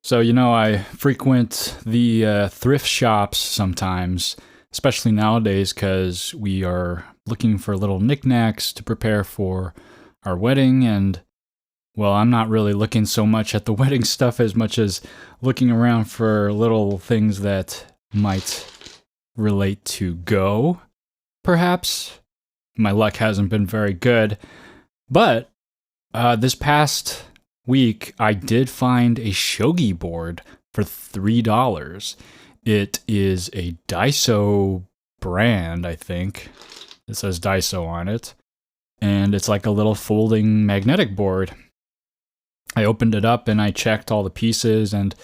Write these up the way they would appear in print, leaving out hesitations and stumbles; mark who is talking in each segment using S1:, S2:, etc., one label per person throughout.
S1: So, I frequent the thrift shops sometimes, especially nowadays, because we are looking for little knickknacks to prepare for our wedding. And, well, I'm not really looking so much at the wedding stuff as much as looking around for little things that might relate to Go, perhaps. My luck hasn't been very good. But this past week, I did find a shogi board for $3. It is a Daiso brand, I think. It says Daiso on it. And it's like a little folding magnetic board. I opened it up and I checked all the pieces and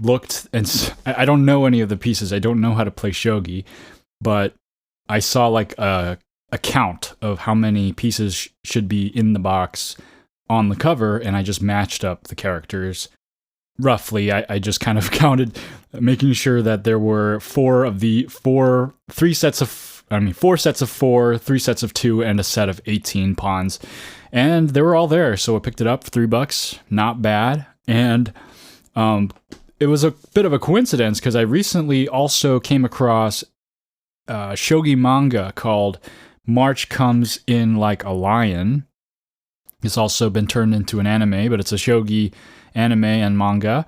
S1: looked. And I don't know any of the pieces. I don't know how to play shogi. But I saw like a count of how many pieces should be in the box on the cover, and I just matched up the characters roughly. I just kind of counted, making sure that there were four sets of four, 3 sets of 2, and a set of 18 pawns, and they were all there. So I picked it up for $3, not bad. And it was a bit of a coincidence because I recently also came across shogi manga called March Comes in Like a Lion. It's also been turned into an anime, but it's a shogi anime and manga.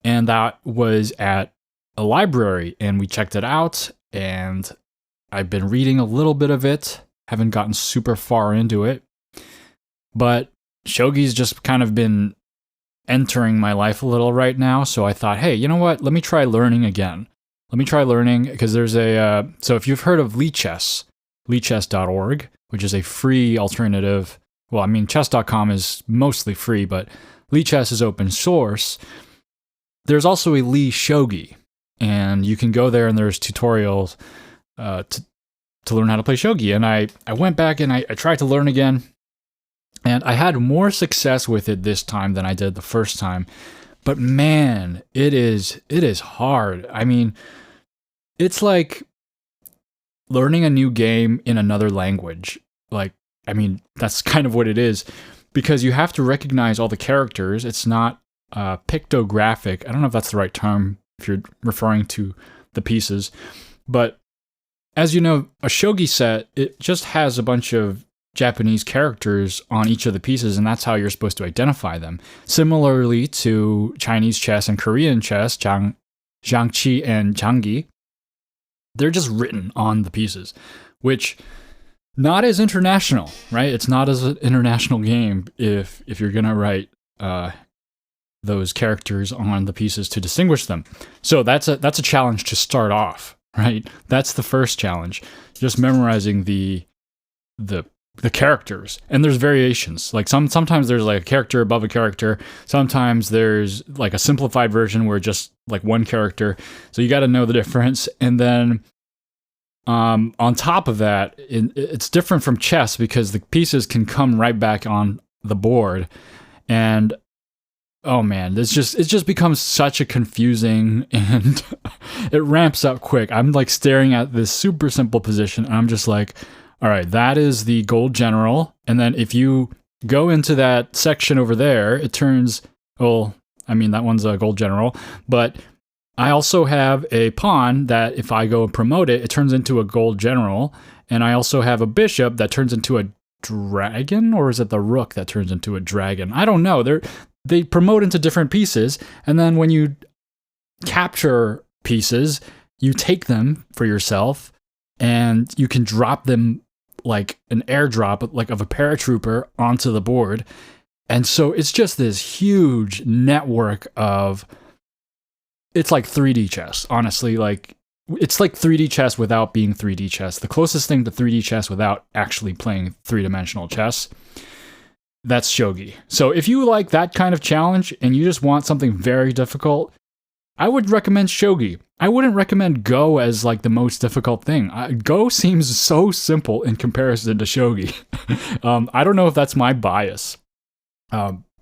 S1: And that was at a library, and we checked it out, and I've been reading a little bit of it. Haven't gotten super far into it. But shogi's just kind of been entering my life a little right now, so I thought, hey, you know what? Let me try learning again. Let me try learning, because there's so if you've heard of Lichess, lichess.org, which is a free alternative. Well, I mean, chess.com is mostly free, but Lichess is open source. There's also a Lee Shogi, and you can go there and there's tutorials to learn how to play shogi. And I went back and I tried to learn again, and I had more success with it this time than I did the first time. But man, it is hard. I mean, it's like learning a new game in another language. That's kind of what it is, because you have to recognize all the characters. It's not pictographic. I don't know if that's the right term if you're referring to the pieces. But as you know, a shogi set, it just has a bunch of Japanese characters on each of the pieces, and that's how you're supposed to identify them. Similarly to Chinese chess and Korean chess, Jiangqi and Changi, they're just written on the pieces, which not as international, right? It's not as an international game if you're gonna write those characters on the pieces to distinguish them. So that's a challenge to start off, right? That's the first challenge, just memorizing the characters. And there's variations. Like sometimes there's like a character above a character. Sometimes there's like a simplified version where just like one character. So you got to know the difference. And then on top of that, it's different from chess because the pieces can come right back on the board. And oh man, it just becomes such a confusing, and it ramps up quick. I'm like staring at this super simple position, and I'm just like, all right, that is the gold general. And then if you go into that section over there, it turns, well, I mean, that one's a gold general, but I also have a pawn that if I go and promote it, it turns into a gold general. And I also have a bishop that turns into a dragon, or is it the rook that turns into a dragon? I don't know. They promote into different pieces. And then when you capture pieces, you take them for yourself and you can drop them like an airdrop, like of a paratrooper onto the board. And so it's just this huge network of, it's like 3D chess, honestly. Like, it's like 3D chess without being 3D chess. The closest thing to 3D chess without actually playing three-dimensional chess, that's shogi. So if you like that kind of challenge and you just want something very difficult, I would recommend shogi. I wouldn't recommend Go as like the most difficult thing. Go seems so simple in comparison to shogi. I don't know if that's my bias.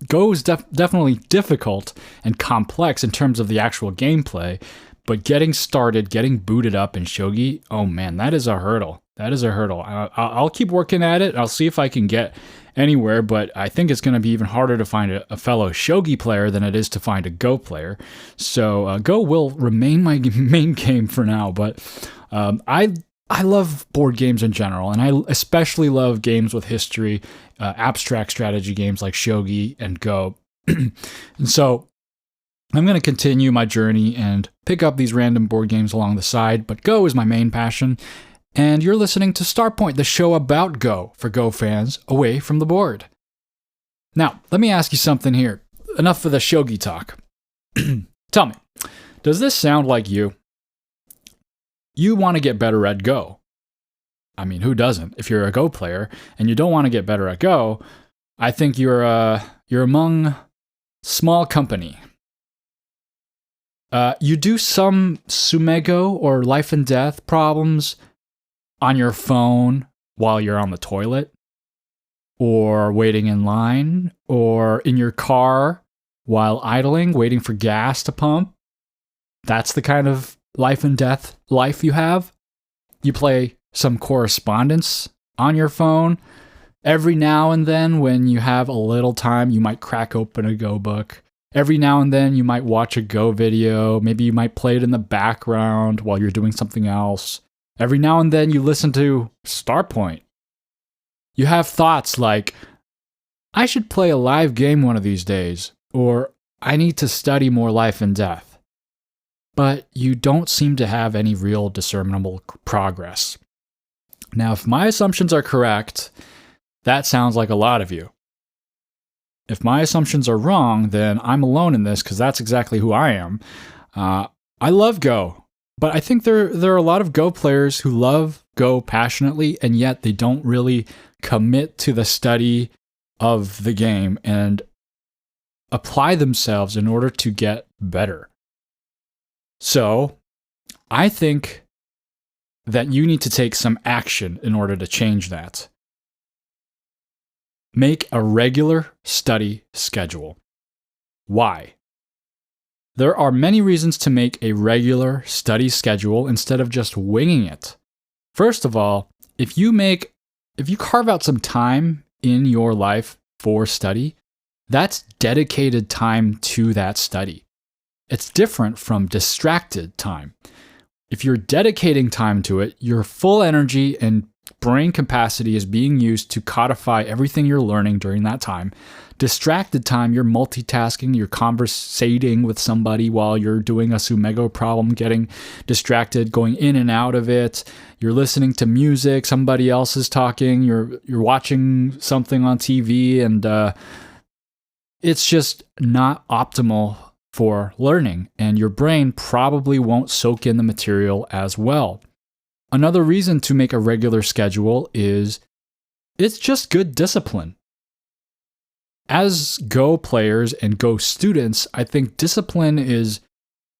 S1: Go is definitely difficult and complex in terms of the actual gameplay, But getting started, getting booted up in shogi, oh man, that is a hurdle. That is a hurdle. I'll keep working at it. I'll see if I can get anywhere, but I think it's going to be even harder to find a fellow shogi player than it is to find a Go player. So Go will remain my main game for now, but I love board games in general, and I especially love games with history, abstract strategy games like shogi and Go. And so I'm going to continue my journey and pick up these random board games along the side, but Go is my main passion. And you're listening to Starpoint, the show about Go for Go fans away from the board. Now, let me ask you something here. Enough for the shogi talk. Tell me, does this sound like you? You want to get better at Go. I mean, who doesn't? If you're a Go player and you don't want to get better at Go, I think you're among small company. You do some sumego or life and death problems on your phone while you're on the toilet, or waiting in line, or in your car while idling, waiting for gas to pump. That's the kind of life and death life you have. You play some correspondence on your phone. Every now and then, when you have a little time, you might crack open a Go book. Every now and then, you might watch a Go video. Maybe you might play it in the background while you're doing something else. Every now and then, you listen to Starpoint. You have thoughts like, I should play a live game one of these days, or I need to study more life and death. But you don't seem to have any real discernible progress. Now, if my assumptions are correct, that sounds like a lot of you. If my assumptions are wrong, then I'm alone in this, because that's exactly who I am. I love Go. But I think there are a lot of Go players who love Go passionately, and yet they don't really commit to the study of the game and apply themselves in order to get better. So, I think that you need to take some action in order to change that. Make a regular study schedule. Why? There are many reasons to make a regular study schedule instead of just winging it. First of all, if you carve out some time in your life for study, that's dedicated time to that study. It's different from distracted time. If you're dedicating time to it, your full energy and brain capacity is being used to codify everything you're learning during that time. Distracted time, you're multitasking, you're conversating with somebody while you're doing a sumego problem, getting distracted, going in and out of it. You're listening to music, somebody else is talking, you're watching something on TV, and it's just not optimal for learning, and your brain probably won't soak in the material as well. Another reason to make a regular schedule is it's just good discipline. As Go players and Go students, I think discipline is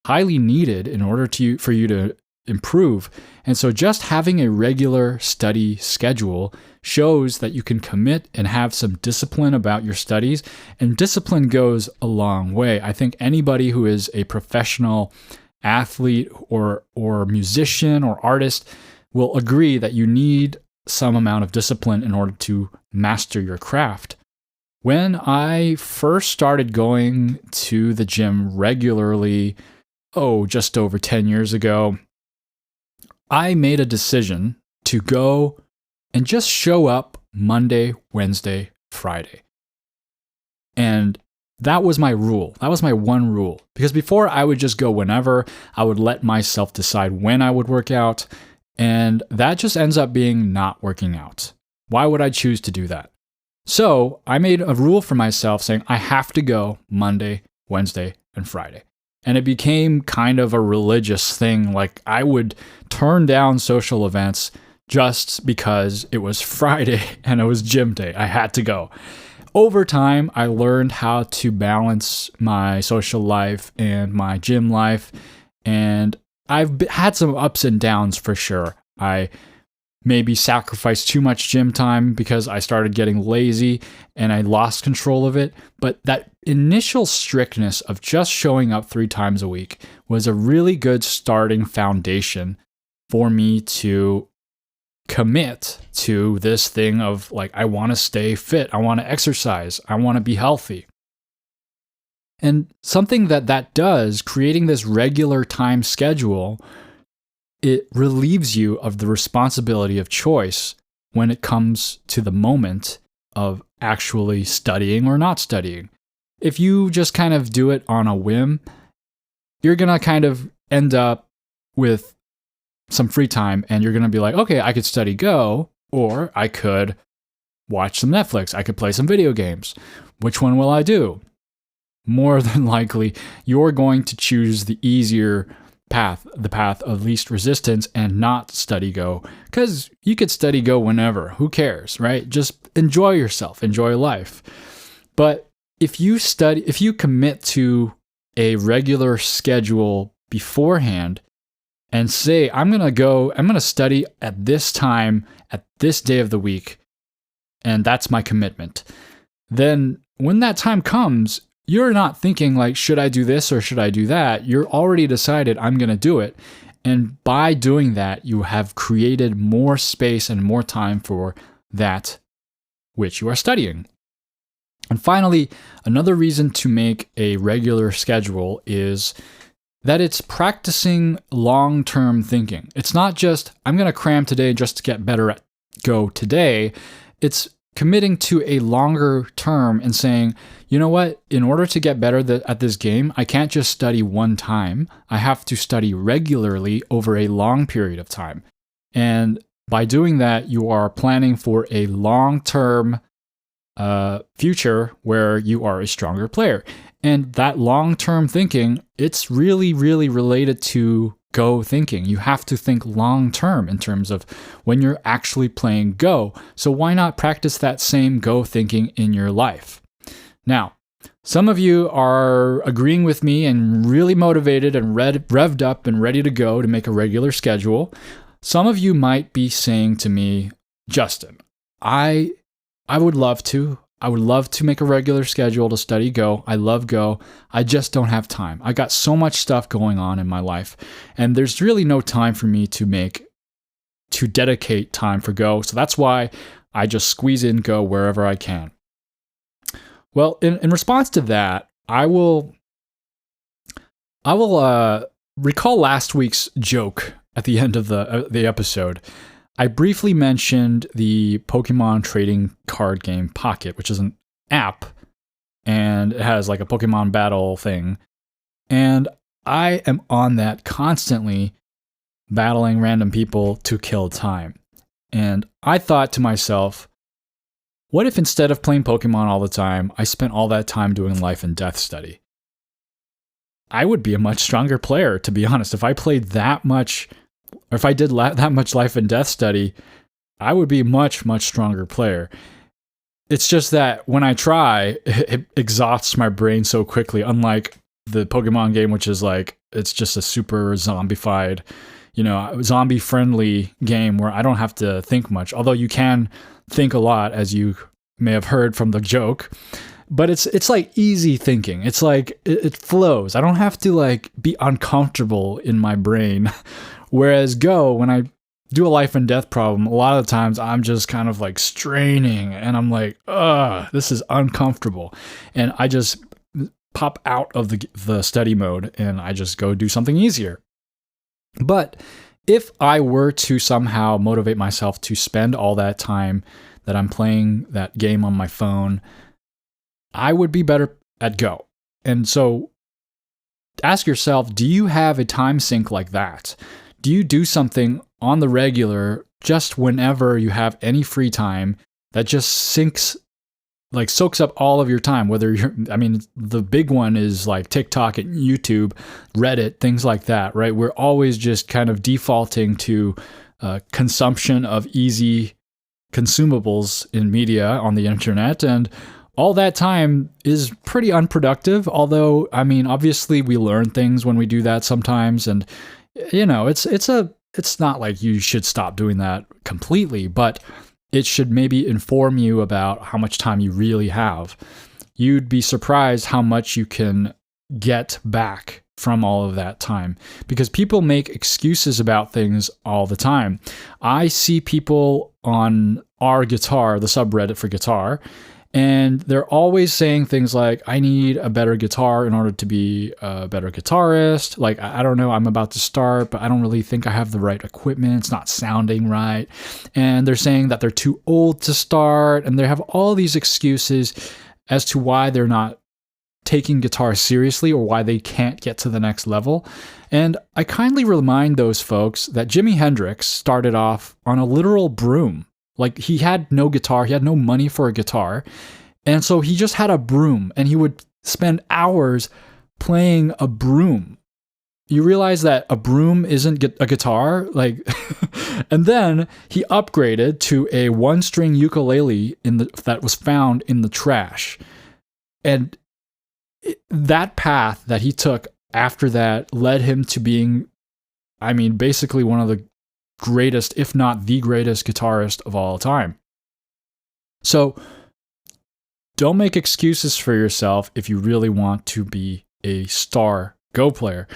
S1: highly needed in order for you to improve. And so just having a regular study schedule shows that you can commit and have some discipline about your studies. And discipline goes a long way. I think anybody who is a professional athlete or musician or artist will agree that you need some amount of discipline in order to master your craft. When I first started going to the gym regularly, just over 10 years ago, I made a decision to go and just show up Monday, Wednesday, Friday. And that was my rule. That was my one rule. Because before, I would just go whenever. I would let myself decide when I would work out. And that just ends up being not working out. Why would I choose to do that? So I made a rule for myself saying I have to go Monday, Wednesday, and Friday. And it became kind of a religious thing. Like I would turn down social events just because it was Friday and it was gym day. I had to go. Over time, I learned how to balance my social life and my gym life. And I've had some ups and downs for sure. I maybe sacrificed too much gym time because I started getting lazy and I lost control of it. But that initial strictness of just showing up 3 times a week was a really good starting foundation for me to commit to this thing of like, I want to stay fit, I want to exercise, I want to be healthy. And something that does, creating this regular time schedule, it relieves you of the responsibility of choice when it comes to the moment of actually studying or not studying. If you just kind of do it on a whim, you're going to kind of end up with some free time and you're going to be like, okay, I could study Go, or I could watch some Netflix. I could play some video games. Which one will I do? More than likely, you're going to choose the easier path, the path of least resistance, and not study Go, because you could study Go whenever. Who cares, right? Just enjoy yourself, enjoy life. But if you commit to a regular schedule beforehand and say, I'm going to study at this time, at this day of the week, and that's my commitment, then when that time comes, you're not thinking like, should I do this or should I do that? You're already decided, I'm going to do it. And by doing that, you have created more space and more time for that which you are studying. And finally, another reason to make a regular schedule is that it's practicing long-term thinking. It's not just, I'm going to cram today just to get better at Go today. It's committing to a longer term and saying, you know what, in order to get better at this game, I can't just study one time. I have to study regularly over a long period of time. And by doing that, you are planning for a long-term future where you are a stronger player. And that long-term thinking, it's really, really related to Go thinking. You have to think long-term in terms of when you're actually playing Go. So why not practice that same Go thinking in your life? Now, some of you are agreeing with me and really motivated and revved up and ready to go to make a regular schedule. Some of you might be saying to me, Justin, I would love to. I would love to make a regular schedule to study Go. I love Go. I just don't have time. I got so much stuff going on in my life, and there's really no time for me to dedicate time for Go. So that's why I just squeeze in Go wherever I can. Well, in response to that, I will recall last week's joke at the end of the episode. I briefly mentioned the Pokemon trading card game Pocket, which is an app, and it has like a Pokemon battle thing. And I am on that constantly, battling random people to kill time. And I thought to myself, what if instead of playing Pokemon all the time, I spent all that time doing life and death study? I would be a much stronger player, to be honest. If I played that much, or if I did that much life and death study, I would be a much, much stronger player. It's just that when I try, it exhausts my brain so quickly, unlike the Pokemon game, which is like, it's just a super zombified, zombie-friendly game where I don't have to think much. Although you can think a lot, as you may have heard from the joke. But it's like easy thinking. It's like, it flows. I don't have to like be uncomfortable in my brain. Whereas Go, when I do a life and death problem, a lot of the times I'm just kind of like straining and I'm like, this is uncomfortable. And I just pop out of the study mode and I just go do something easier. But if I were to somehow motivate myself to spend all that time that I'm playing that game on my phone, I would be better at Go. And so ask yourself, do you have a time sink like that? Do you do something on the regular just whenever you have any free time that just soaks up all of your time? The big one is like TikTok and YouTube, Reddit, things like that, right? We're always just kind of defaulting to consumption of easy consumables in media on the internet, and all that time is pretty unproductive. Although, obviously we learn things when we do that sometimes, and it's a it's not like you should stop doing that completely, but it should maybe inform you about how much time you really have. You'd be surprised how much you can get back from all of that time, because people make excuses about things all the time. I see people on our guitar, the subreddit for guitar, and they're always saying things like, I need a better guitar in order to be a better guitarist. Like, I don't know, I'm about to start, but I don't really think I have the right equipment. It's not sounding right. And they're saying that they're too old to start. And they have all these excuses as to why they're not taking guitar seriously or why they can't get to the next level. And I kindly remind those folks that Jimi Hendrix started off on a literal broom. Like, he had no guitar, he had no money for a guitar, and so he just had a broom, and he would spend hours playing a broom. You realize that a broom isn't a guitar? Like, and then he upgraded to a one-string ukulele that was found in the trash. And that path that he took after that led him to being, basically one of the greatest, if not the greatest guitarist of all time. So don't make excuses for yourself if you really want to be a star Go player.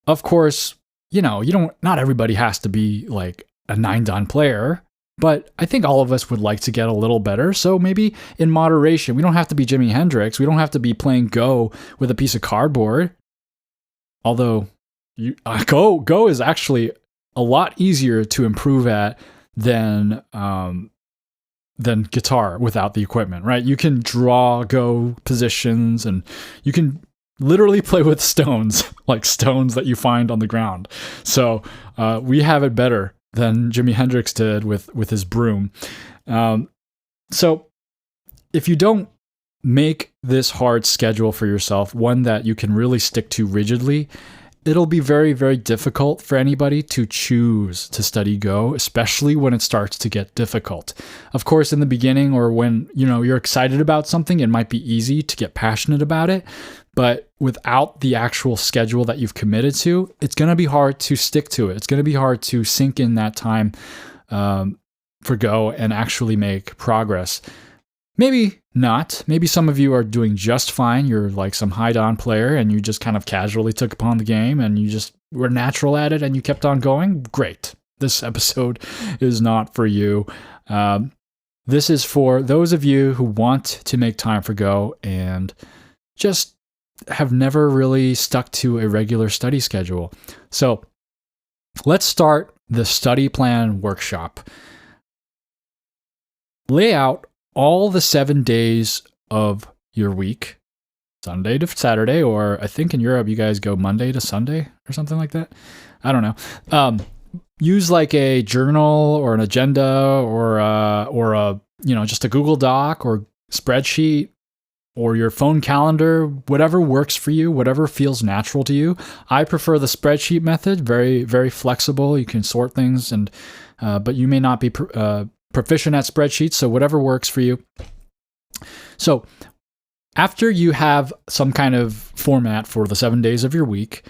S1: Of course, not everybody has to be like a 9-dan player, but I think all of us would like to get a little better. So maybe in moderation. We don't have to be Jimi Hendrix. We don't have to be playing Go with a piece of cardboard. Although Go is actually a lot easier to improve at than guitar without the equipment, right? You can draw Go positions, and you can literally play with stones, like stones that you find on the ground. So we have it better than Jimi Hendrix did with his broom. So if you don't make this hard schedule for yourself, one that you can really stick to rigidly, it'll be very, very difficult for anybody to choose to study Go, especially when it starts to get difficult. Of course, in the beginning, or when you're excited about something, it might be easy to get passionate about it. But without the actual schedule that you've committed to, it's going to be hard to stick to it. It's going to be hard to sink in that time for Go and actually make progress. Maybe not. Maybe some of you are doing just fine. You're like some high-dan player and you just kind of casually took upon the game and you just were natural at it and you kept on going. Great. This episode is not for you. This is for those of you who want to make time for Go and just have never really stuck to a regular study schedule. So let's start the study plan workshop. Lay out all the 7 days of your week, Sunday to Saturday, or I think in Europe you guys go Monday to Sunday or something like that. I don't know. Use like a journal or an agenda or a just a Google Doc or spreadsheet or your phone calendar, whatever works for you, whatever feels natural to you. I prefer the spreadsheet method, very, very flexible. You can sort things, but you may not be proficient at spreadsheets, so whatever works for you. So after you have some kind of format for the 7 days of your week,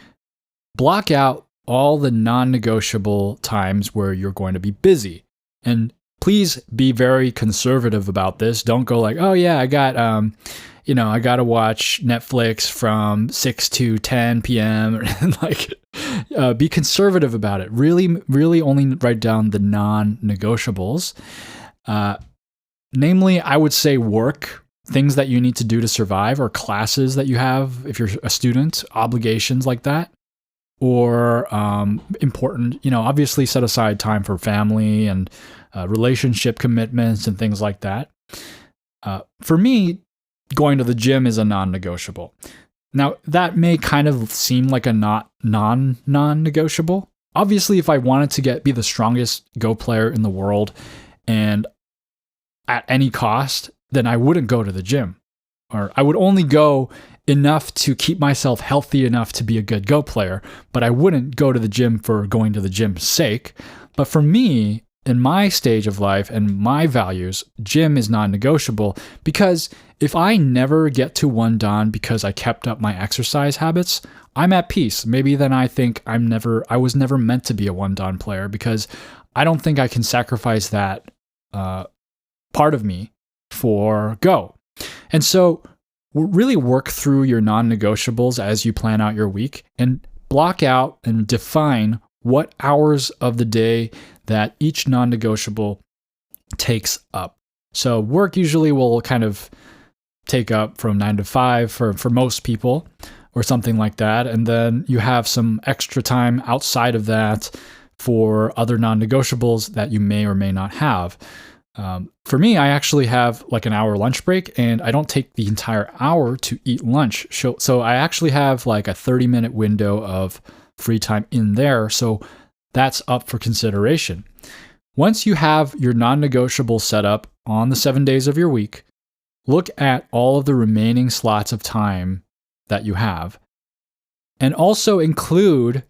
S1: block out all the non-negotiable times where you're going to be busy. And please be very conservative about this. Don't go like, oh yeah, I got to watch Netflix from 6 to 10 p.m. Be conservative about it. Really, really only write down the non-negotiables. Namely, I would say work, things that you need to do to survive, or classes that you have if you're a student, obligations like that. Or important, obviously set aside time for family and relationship commitments and things like that. For me, going to the gym is a non-negotiable. Now, that may kind of seem like a non-negotiable. Obviously, if I wanted to be the strongest Go player in the world and at any cost, then I wouldn't go to the gym. Or I would only go enough to keep myself healthy enough to be a good Go player, but I wouldn't go to the gym for going to the gym's sake. But for me, in my stage of life and my values, gym is non-negotiable, because if I never get to one dan because I kept up my exercise habits, I'm at peace. Maybe then I think I was never meant to be a one dan player, because I don't think I can sacrifice that part of me for Go. And so really work through your non-negotiables as you plan out your week, and block out and define what hours of the day that each non-negotiable takes up. So work usually will kind of take up from 9 to 5 for most people, or something like that. And then you have some extra time outside of that for other non-negotiables that you may or may not have. For me, I actually have like an hour lunch break, and I don't take the entire hour to eat lunch. So I actually have like a 30-minute window of free time in there. So that's up for consideration. Once you have your non-negotiable set up on the 7 days of your week, look at all of the remaining slots of time that you have, and also include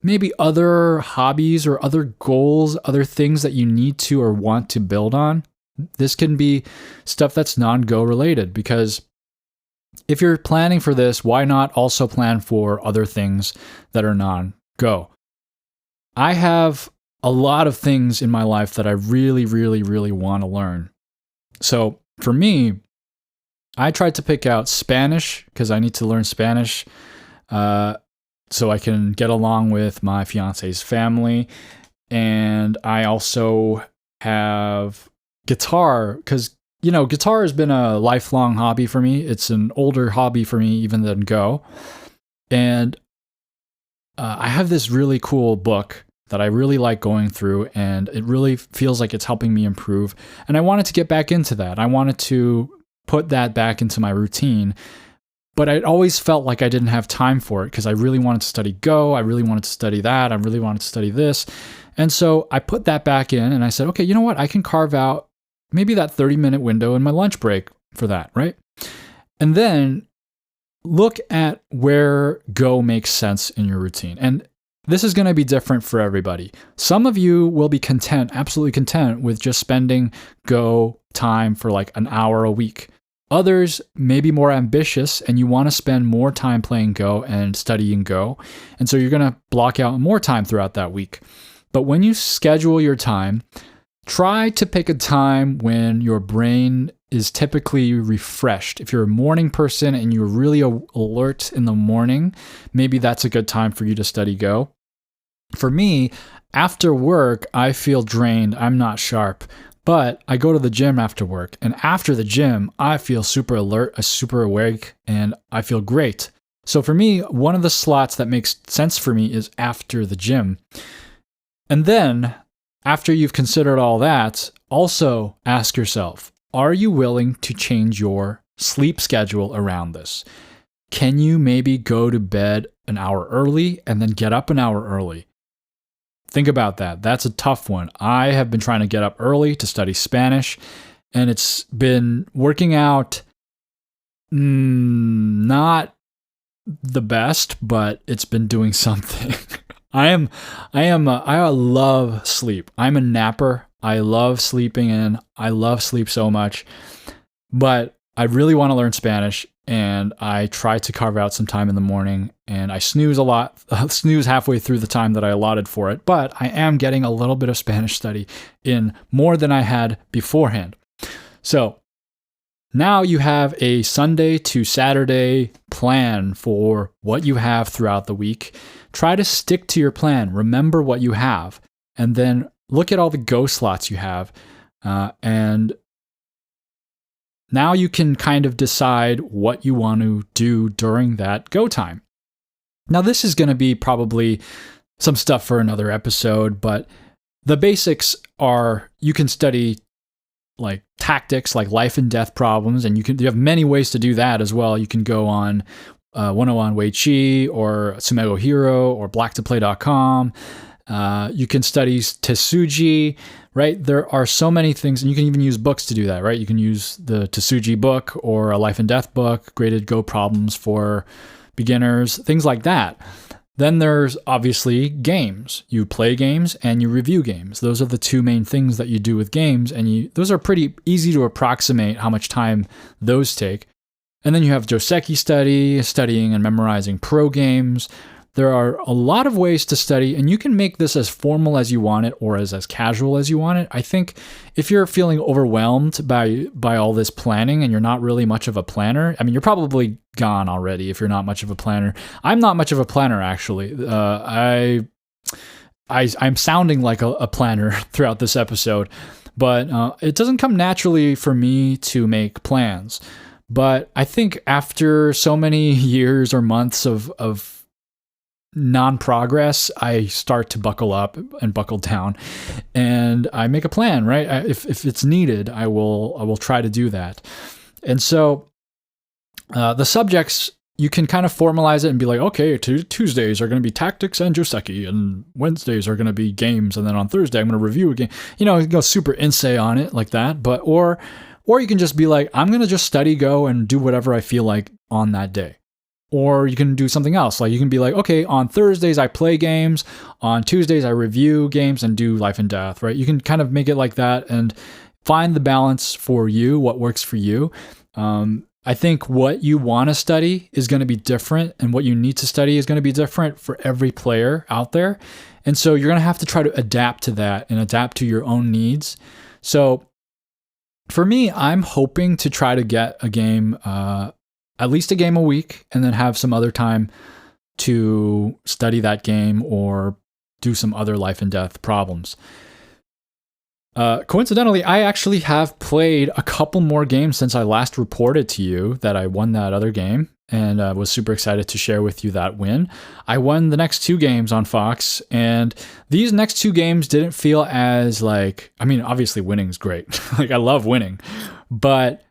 S1: maybe other hobbies or other goals, other things that you need to or want to build on. This can be stuff that's non-Go related, because if you're planning for this, why not also plan for other things that are non-Go? I have a lot of things in my life that I really, really, really want to learn. So for me, I tried to pick out Spanish because I need to learn Spanish so I can get along with my fiance's family. And I also have guitar, because, guitar has been a lifelong hobby for me. It's an older hobby for me even than Go. And I have this really cool book that I really like going through, and it really feels like it's helping me improve. And I wanted to get back into that. I wanted to put that back into my routine, but I always felt like I didn't have time for it, because I really wanted to study Go. I really wanted to study that. I really wanted to study this. And so I put that back in, and I said, okay, you know what? I can carve out maybe that 30-minute window in my lunch break for that, right? And then look at where Go makes sense in your routine. And this is going to be different for everybody. Some of you will be content, absolutely content, with just spending Go time for like an hour a week. Others may be more ambitious, and you want to spend more time playing Go and studying Go. And so you're going to block out more time throughout that week. But when you schedule your time, try to pick a time when your brain is typically refreshed. If you're a morning person and you're really alert in the morning, maybe that's a good time for you to study Go. For me, after work, I feel drained. I'm not sharp, but I go to the gym after work. And after the gym, I feel super alert, super awake, and I feel great. So for me, one of the slots that makes sense for me is after the gym. And then, after you've considered all that, also ask yourself, are you willing to change your sleep schedule around this? Can you maybe go to bed an hour early and then get up an hour early? Think about that. That's a tough one. I have been trying to get up early to study Spanish, and it's been working out not the best, but it's been doing something. I love sleep. I'm a napper. I love sleeping in. I love sleep so much, but I really want to learn Spanish, and I try to carve out some time in the morning, and I snooze a lot, snooze halfway through the time that I allotted for it, but I am getting a little bit of Spanish study in, more than I had beforehand. So now you have a Sunday to Saturday plan for what you have throughout the week. Try to stick to your plan. Remember what you have, and then look at all the Go slots you have, and now you can kind of decide what you want to do during that Go time. Now, this is going to be probably some stuff for another episode, but the basics are you can study like tactics, like life and death problems, and you have many ways to do that as well. You can go on 101 Wei Chi or Sumego Hero or blacktoplay.com. You can study Tsuji, right? There are so many things, and you can even use books to do that, right? You can use the Tsuji book or a life and death book, graded Go problems for beginners, things like that. Then there's obviously games. You play games and you review games. Those are the two main things that you do with games, and those are pretty easy to approximate how much time those take. And then you have Joseki study, studying and memorizing pro games. There are a lot of ways to study, and you can make this as formal as you want it or as casual as you want it. I think if you're feeling overwhelmed by all this planning and you're not really much of a planner, I mean, you're probably gone already if you're not much of a planner. I'm not much of a planner, actually. I'm sounding like a planner throughout this episode, but it doesn't come naturally for me to make plans. But I think after so many years or months of non-progress, I start to buckle up and buckle down, and I make a plan, right? If it's needed, I will try to do that. And so the subjects, you can kind of formalize it and be like, okay, Tuesdays are going to be tactics and Joseki, and Wednesdays are going to be games, and then on Thursday I'm going to review a game. You know, go super insei on it like that. But or you can just be like, I'm going to just study, go, and do whatever I feel like on that day. Or you can do something else. Like you can be like, okay, on Thursdays I play games, on Tuesdays I review games and do life and death, right? You can kind of make it like that and find the balance for you, what works for you. I think what you want to study is going to be different, and what you need to study is going to be different for every player out there. And so you're going to have to try to adapt to that and adapt to your own needs. So for me, I'm hoping to try to get a game, at least a game a week, and then have some other time to study that game or do some other life and death problems. Coincidentally, I actually have played a couple more games since I last reported to you that I won that other game, and was super excited to share with you that win. I won the next 2 games on Fox, and these next 2 games didn't feel as like, I mean, obviously winning's great. Like I love winning, but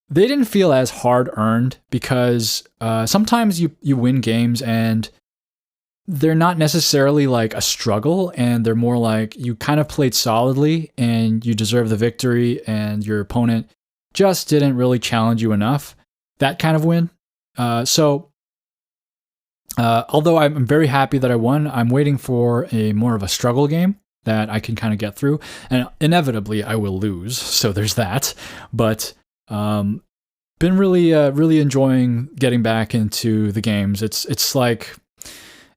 S1: they didn't feel as hard-earned because sometimes you win games and they're not necessarily like a struggle, and they're more like you kind of played solidly and you deserve the victory, and your opponent just didn't really challenge you enough. That kind of win. So although I'm very happy that I won, I'm waiting for more of a struggle game that I can kind of get through, and inevitably I will lose. So there's that. But been really enjoying getting back into the games. It's like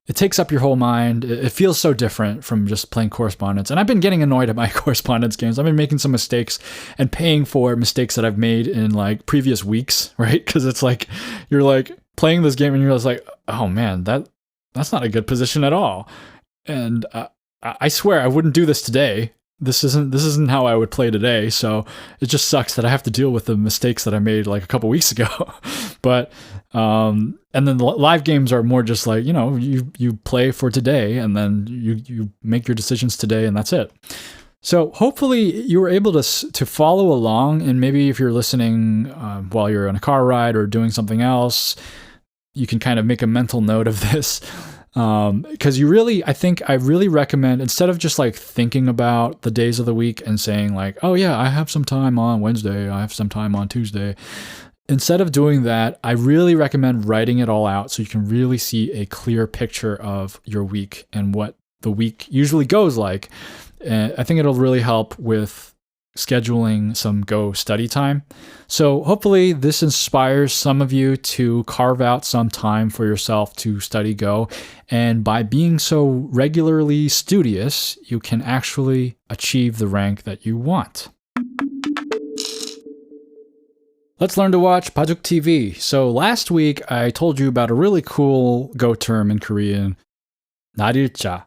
S1: it takes up your whole mind. It feels so different from just playing correspondence. And I've been getting annoyed at my correspondence games. I've been making some mistakes and paying for mistakes that I've made in like previous weeks, right? Because it's like you're like playing this game and you're just like, oh man, that's not a good position at all. And I swear I wouldn't do this today. This isn't how I would play today. So it just sucks that I have to deal with the mistakes that I made like a couple weeks ago. But and then the live games are more just like, you know, you play for today, and then you make your decisions today, and that's it. So hopefully you were able to follow along, and maybe if you're listening while you're on a car ride or doing something else, you can kind of make a mental note of this. Because I really recommend, instead of just like thinking about the days of the week and saying like, oh yeah, I have some time on Wednesday, I have some time on Tuesday. Instead of doing that, I really recommend writing it all out so you can really see a clear picture of your week and what the week usually goes like. And I think it'll really help with scheduling some Go study time. So hopefully this inspires some of you to carve out some time for yourself to study Go. And by being so regularly studious, you can actually achieve the rank that you want. Let's learn to watch Pajuk TV. So last week I told you about a really cool Go term in Korean, 나릴자.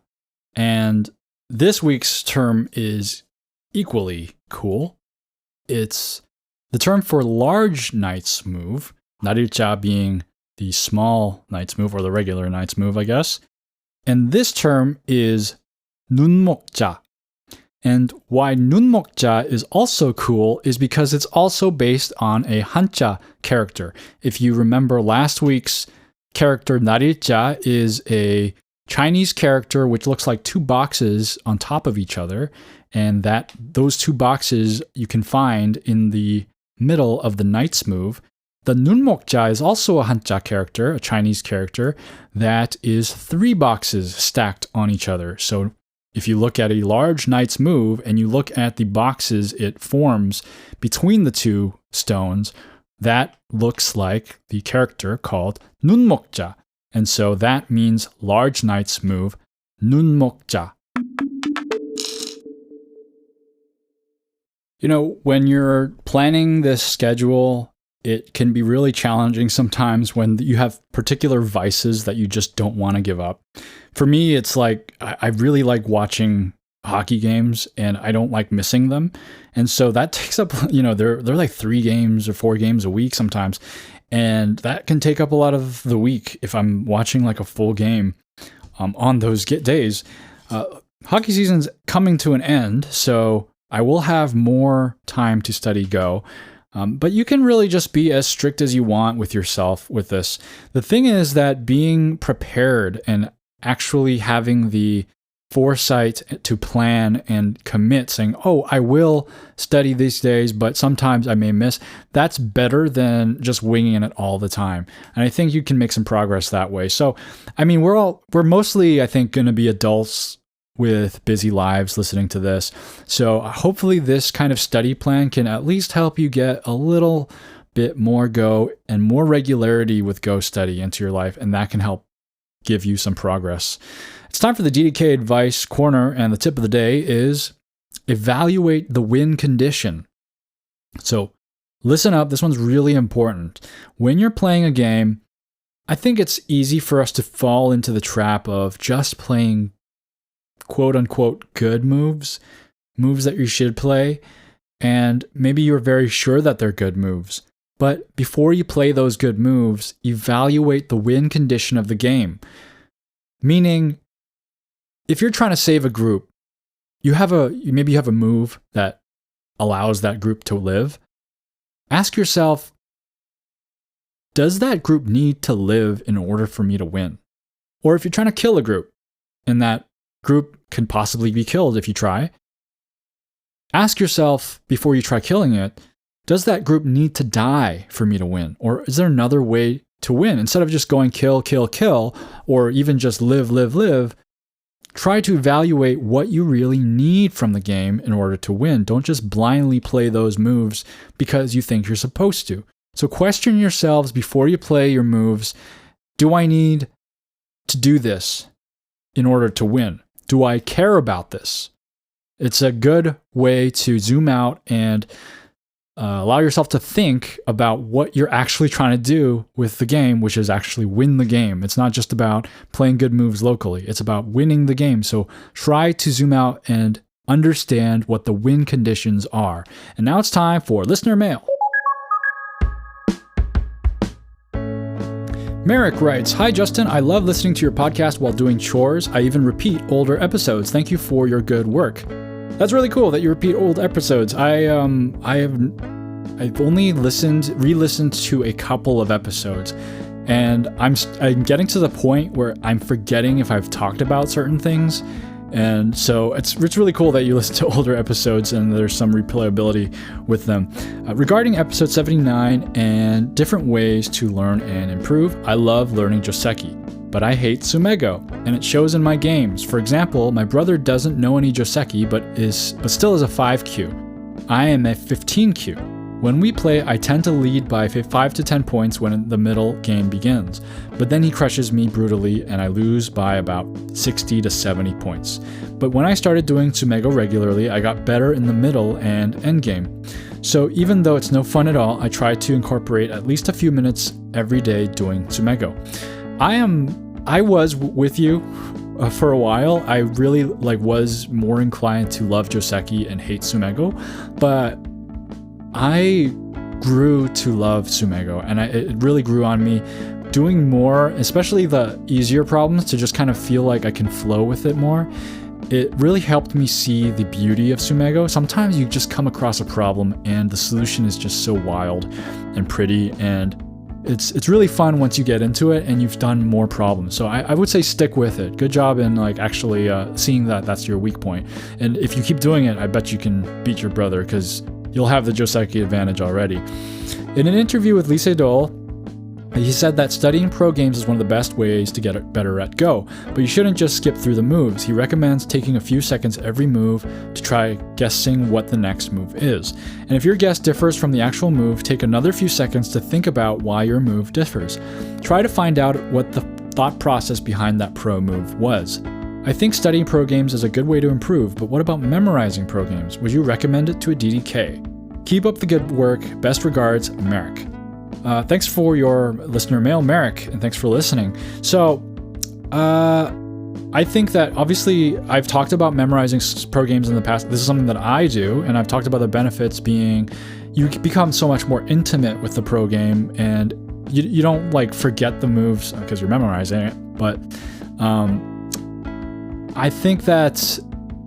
S1: And this week's term is equally cool. It's the term for large knight's move, 나릴자 being the small knight's move or the regular knight's move, I guess. And this term is 눈먹자. And why 눈먹자 is also cool is because it's also based on a Hanja character. If you remember last week's character, 나릴자 is a Chinese character which looks like 2 boxes on top of each other, and those 2 boxes you can find in the middle of the knight's move. The nunmokja is also a Hanja character, a Chinese character, that is 3 boxes stacked on each other. So if you look at a large knight's move and you look at the boxes it forms between the 2 stones, that looks like the character called nunmokja. And so that means large knight's move, nunmokja. You know, when you're planning this schedule, it can be really challenging sometimes when you have particular vices that you just don't want to give up. For me, it's like I really like watching hockey games and I don't like missing them. And so that takes up, you know, they're like 3 games or 4 games a week sometimes. And that can take up a lot of the week if I'm watching like a full game on those days. Hockey season's coming to an end, so I will have more time to study Go. But you can really just be as strict as you want with yourself with this. The thing is that being prepared and actually having the foresight to plan and commit, saying, oh, I will study these days, but sometimes I may miss, that's better than just winging it all the time. And I think you can make some progress that way. So, I mean, we're mostly, I think, going to be adults with busy lives listening to this. So hopefully this kind of study plan can at least help you get a little bit more Go and more regularity with Go study into your life, and that can help give you some progress. It's time for the DDK Advice Corner, and the tip of the day is evaluate the win condition. So listen up, this one's really important. When you're playing a game, I think it's easy for us to fall into the trap of just playing quote-unquote good moves that you should play, and maybe you're very sure that they're good moves. But before you play those good moves, evaluate the win condition of the game. Meaning, if you're trying to save a group, maybe you have a move that allows that group to live. Ask yourself, does that group need to live in order for me to win? Or if you're trying to kill a group, and that group can possibly be killed if you try, ask yourself before you try killing it, does that group need to die for me to win? Or is there another way to win? Instead of just going kill, kill, kill, or even just live, live, live, try to evaluate what you really need from the game in order to win. Don't just blindly play those moves because you think you're supposed to. So question yourselves before you play your moves. Do I need to do this in order to win? Do I care about this? It's a good way to zoom out and allow yourself to think about what you're actually trying to do with the game, which is actually win the game. It's not just about playing good moves locally. It's about winning the game. So try to zoom out and understand what the win conditions are. And now it's time for listener mail. Merrick writes, "Hi Justin, I love listening to your podcast while doing chores. I even repeat older episodes. Thank you for your good work." That's really cool that you repeat old episodes. I've only re-listened to a couple of episodes, and I'm getting to the point where I'm forgetting if I've talked about certain things. And so it's really cool that you listen to older episodes and there's some replayability with them. Regarding episode 79 and different ways to learn and improve, I love learning Joseki, but I hate Sumego, and it shows in my games. For example, my brother doesn't know any Joseki, but still is a 5Q. I am a 15Q. When we play, I tend to lead by 5 to 10 points when the middle game begins, but then he crushes me brutally and I lose by about 60 to 70 points. But when I started doing Sumego regularly, I got better in the middle and end game. So even though it's no fun at all, I try to incorporate at least a few minutes every day doing Sumego. I was with you for a while. I really was more inclined to love Joseki and hate Sumego, but I grew to love Sumego, and it really grew on me. Doing more, especially the easier problems, to just kind of feel like I can flow with it more, it really helped me see the beauty of Sumego. Sometimes you just come across a problem and the solution is just so wild and pretty, and it's really fun once you get into it and you've done more problems. So I would say stick with it. Good job in actually seeing that that's your weak point. And if you keep doing it, I bet you can beat your brother, because you'll have the Joseki advantage already. In an interview with Lee Sedol, he said that studying pro games is one of the best ways to get better at Go, but you shouldn't just skip through the moves. He recommends taking a few seconds every move to try guessing what the next move is. And if your guess differs from the actual move, take another few seconds to think about why your move differs. Try to find out what the thought process behind that pro move was. I think studying pro games is a good way to improve, but what about memorizing pro games? Would you recommend it to a DDK? Keep up the good work. Best regards, Merrick. Thanks for your listener mail, Merrick, and thanks for listening. So, I think that obviously I've talked about memorizing pro games in the past. This is something that I do, and I've talked about the benefits being you become so much more intimate with the pro game, and you don't like forget the moves because you're memorizing it. But I think that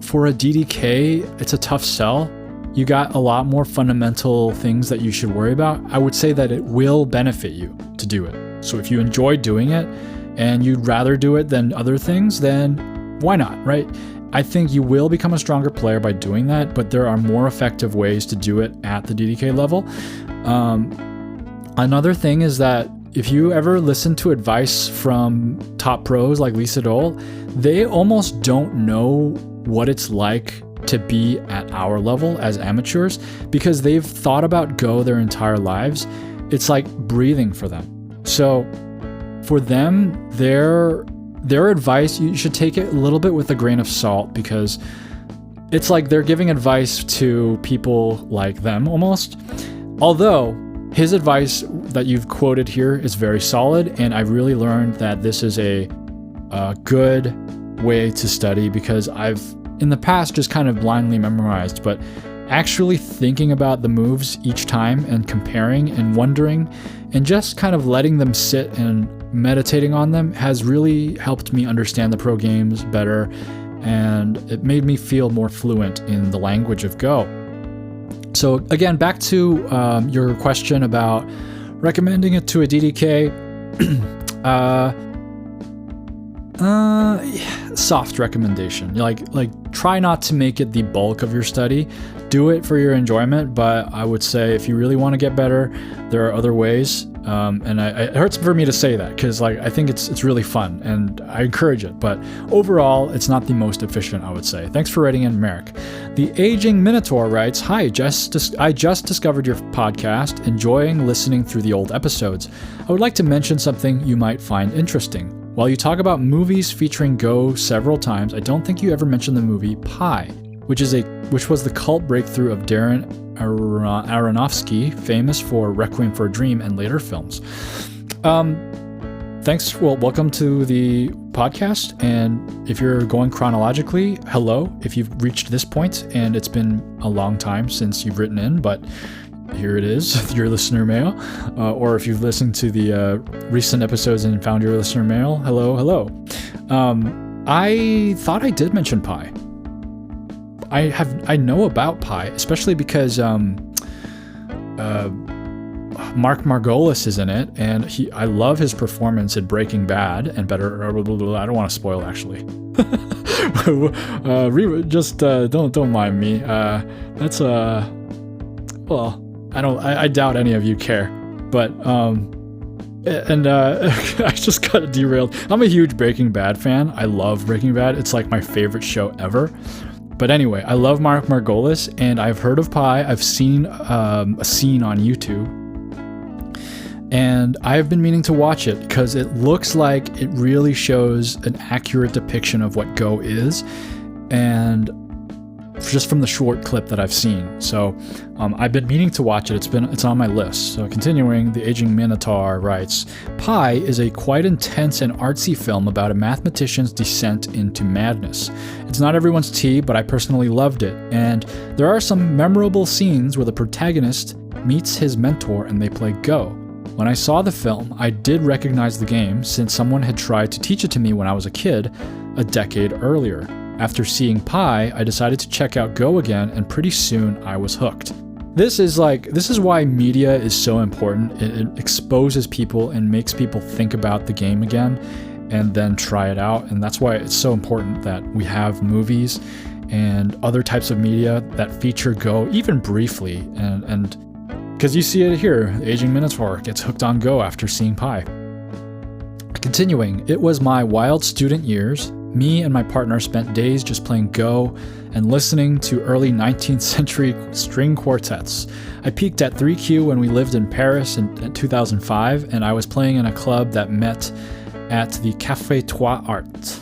S1: for a DDK, it's a tough sell. You got a lot more fundamental things that you should worry about. I would say that it will benefit you to do it. So if you enjoy doing it and you'd rather do it than other things, then why not, right? I think you will become a stronger player by doing that, but there are more effective ways to do it at the DDK level. Another thing is that if you ever listen to advice from top pros like Lee Sedol, they almost don't know what it's like to be at our level as amateurs because they've thought about Go their entire lives. It's like breathing for them. So for them, their advice, you should take it a little bit with a grain of salt because it's like they're giving advice to people like them almost. Although his advice that you've quoted here is very solid, and I've really learned that this is a good way to study because I've in the past just kind of blindly memorized, but actually thinking about the moves each time and comparing and wondering and just kind of letting them sit and meditating on them has really helped me understand the pro games better, and it made me feel more fluent in the language of Go. So again, back to your question about recommending it to a DDK. Soft recommendation. Like try not to make it the bulk of your study. Do it for your enjoyment, but I would say if you really want to get better, there are other ways. And it hurts for me to say that because I think it's really fun and I encourage it. But overall, it's not the most efficient, I would say. Thanks for writing in, Merrick. The Aging Minotaur writes, "Hi, I just discovered your podcast, enjoying listening through the old episodes. I would like to mention something you might find interesting. While you talk about movies featuring Go several times, I don't think you ever mentioned the movie Pi, which was the cult breakthrough of Darren Aronofsky, famous for Requiem for a Dream and later films." Thanks. Well, welcome to the podcast. And if you're going chronologically, hello, if you've reached this point, and it's been a long time since you've written in, but here it is, your listener mail. Or if you've listened to the recent episodes and found your listener mail, hello. I thought I did mention Pi. I know about Pi, especially because Mark Margolis is in it, and I love his performance in Breaking Bad and better. I don't want to spoil, actually. Don't mind me. That's well, I doubt any of you care, but I just got derailed. I'm a huge Breaking Bad fan. I love Breaking Bad. It's like my favorite show ever. But anyway, I love Mark Margolis, and I've heard of Pi. I've seen a scene on YouTube, and I've been meaning to watch it because it looks like it really shows an accurate depiction of what Go is, and just from the short clip that I've seen. So I've been meaning to watch it. It's on my list. So continuing, the Aging Minotaur writes, "Pi is a quite intense and artsy film about a mathematician's descent into madness. It's not everyone's tea, but I personally loved it. And there are some memorable scenes where the protagonist meets his mentor and they play Go. When I saw the film, I did recognize the game since someone had tried to teach it to me when I was a kid a decade earlier. After seeing Pi, I decided to check out Go again, and pretty soon I was hooked." This is why media is so important. It exposes people and makes people think about the game again and then try it out. And that's why it's so important that we have movies and other types of media that feature Go even briefly. And because you see it here, the Aging Minotaur gets hooked on Go after seeing Pi. Continuing, it was my wild student years. Me and my partner spent days just playing Go and listening to early 19th century string quartets. I peaked at 3Q when we lived in Paris in 2005, and I was playing in a club that met at the Café Trois Arts.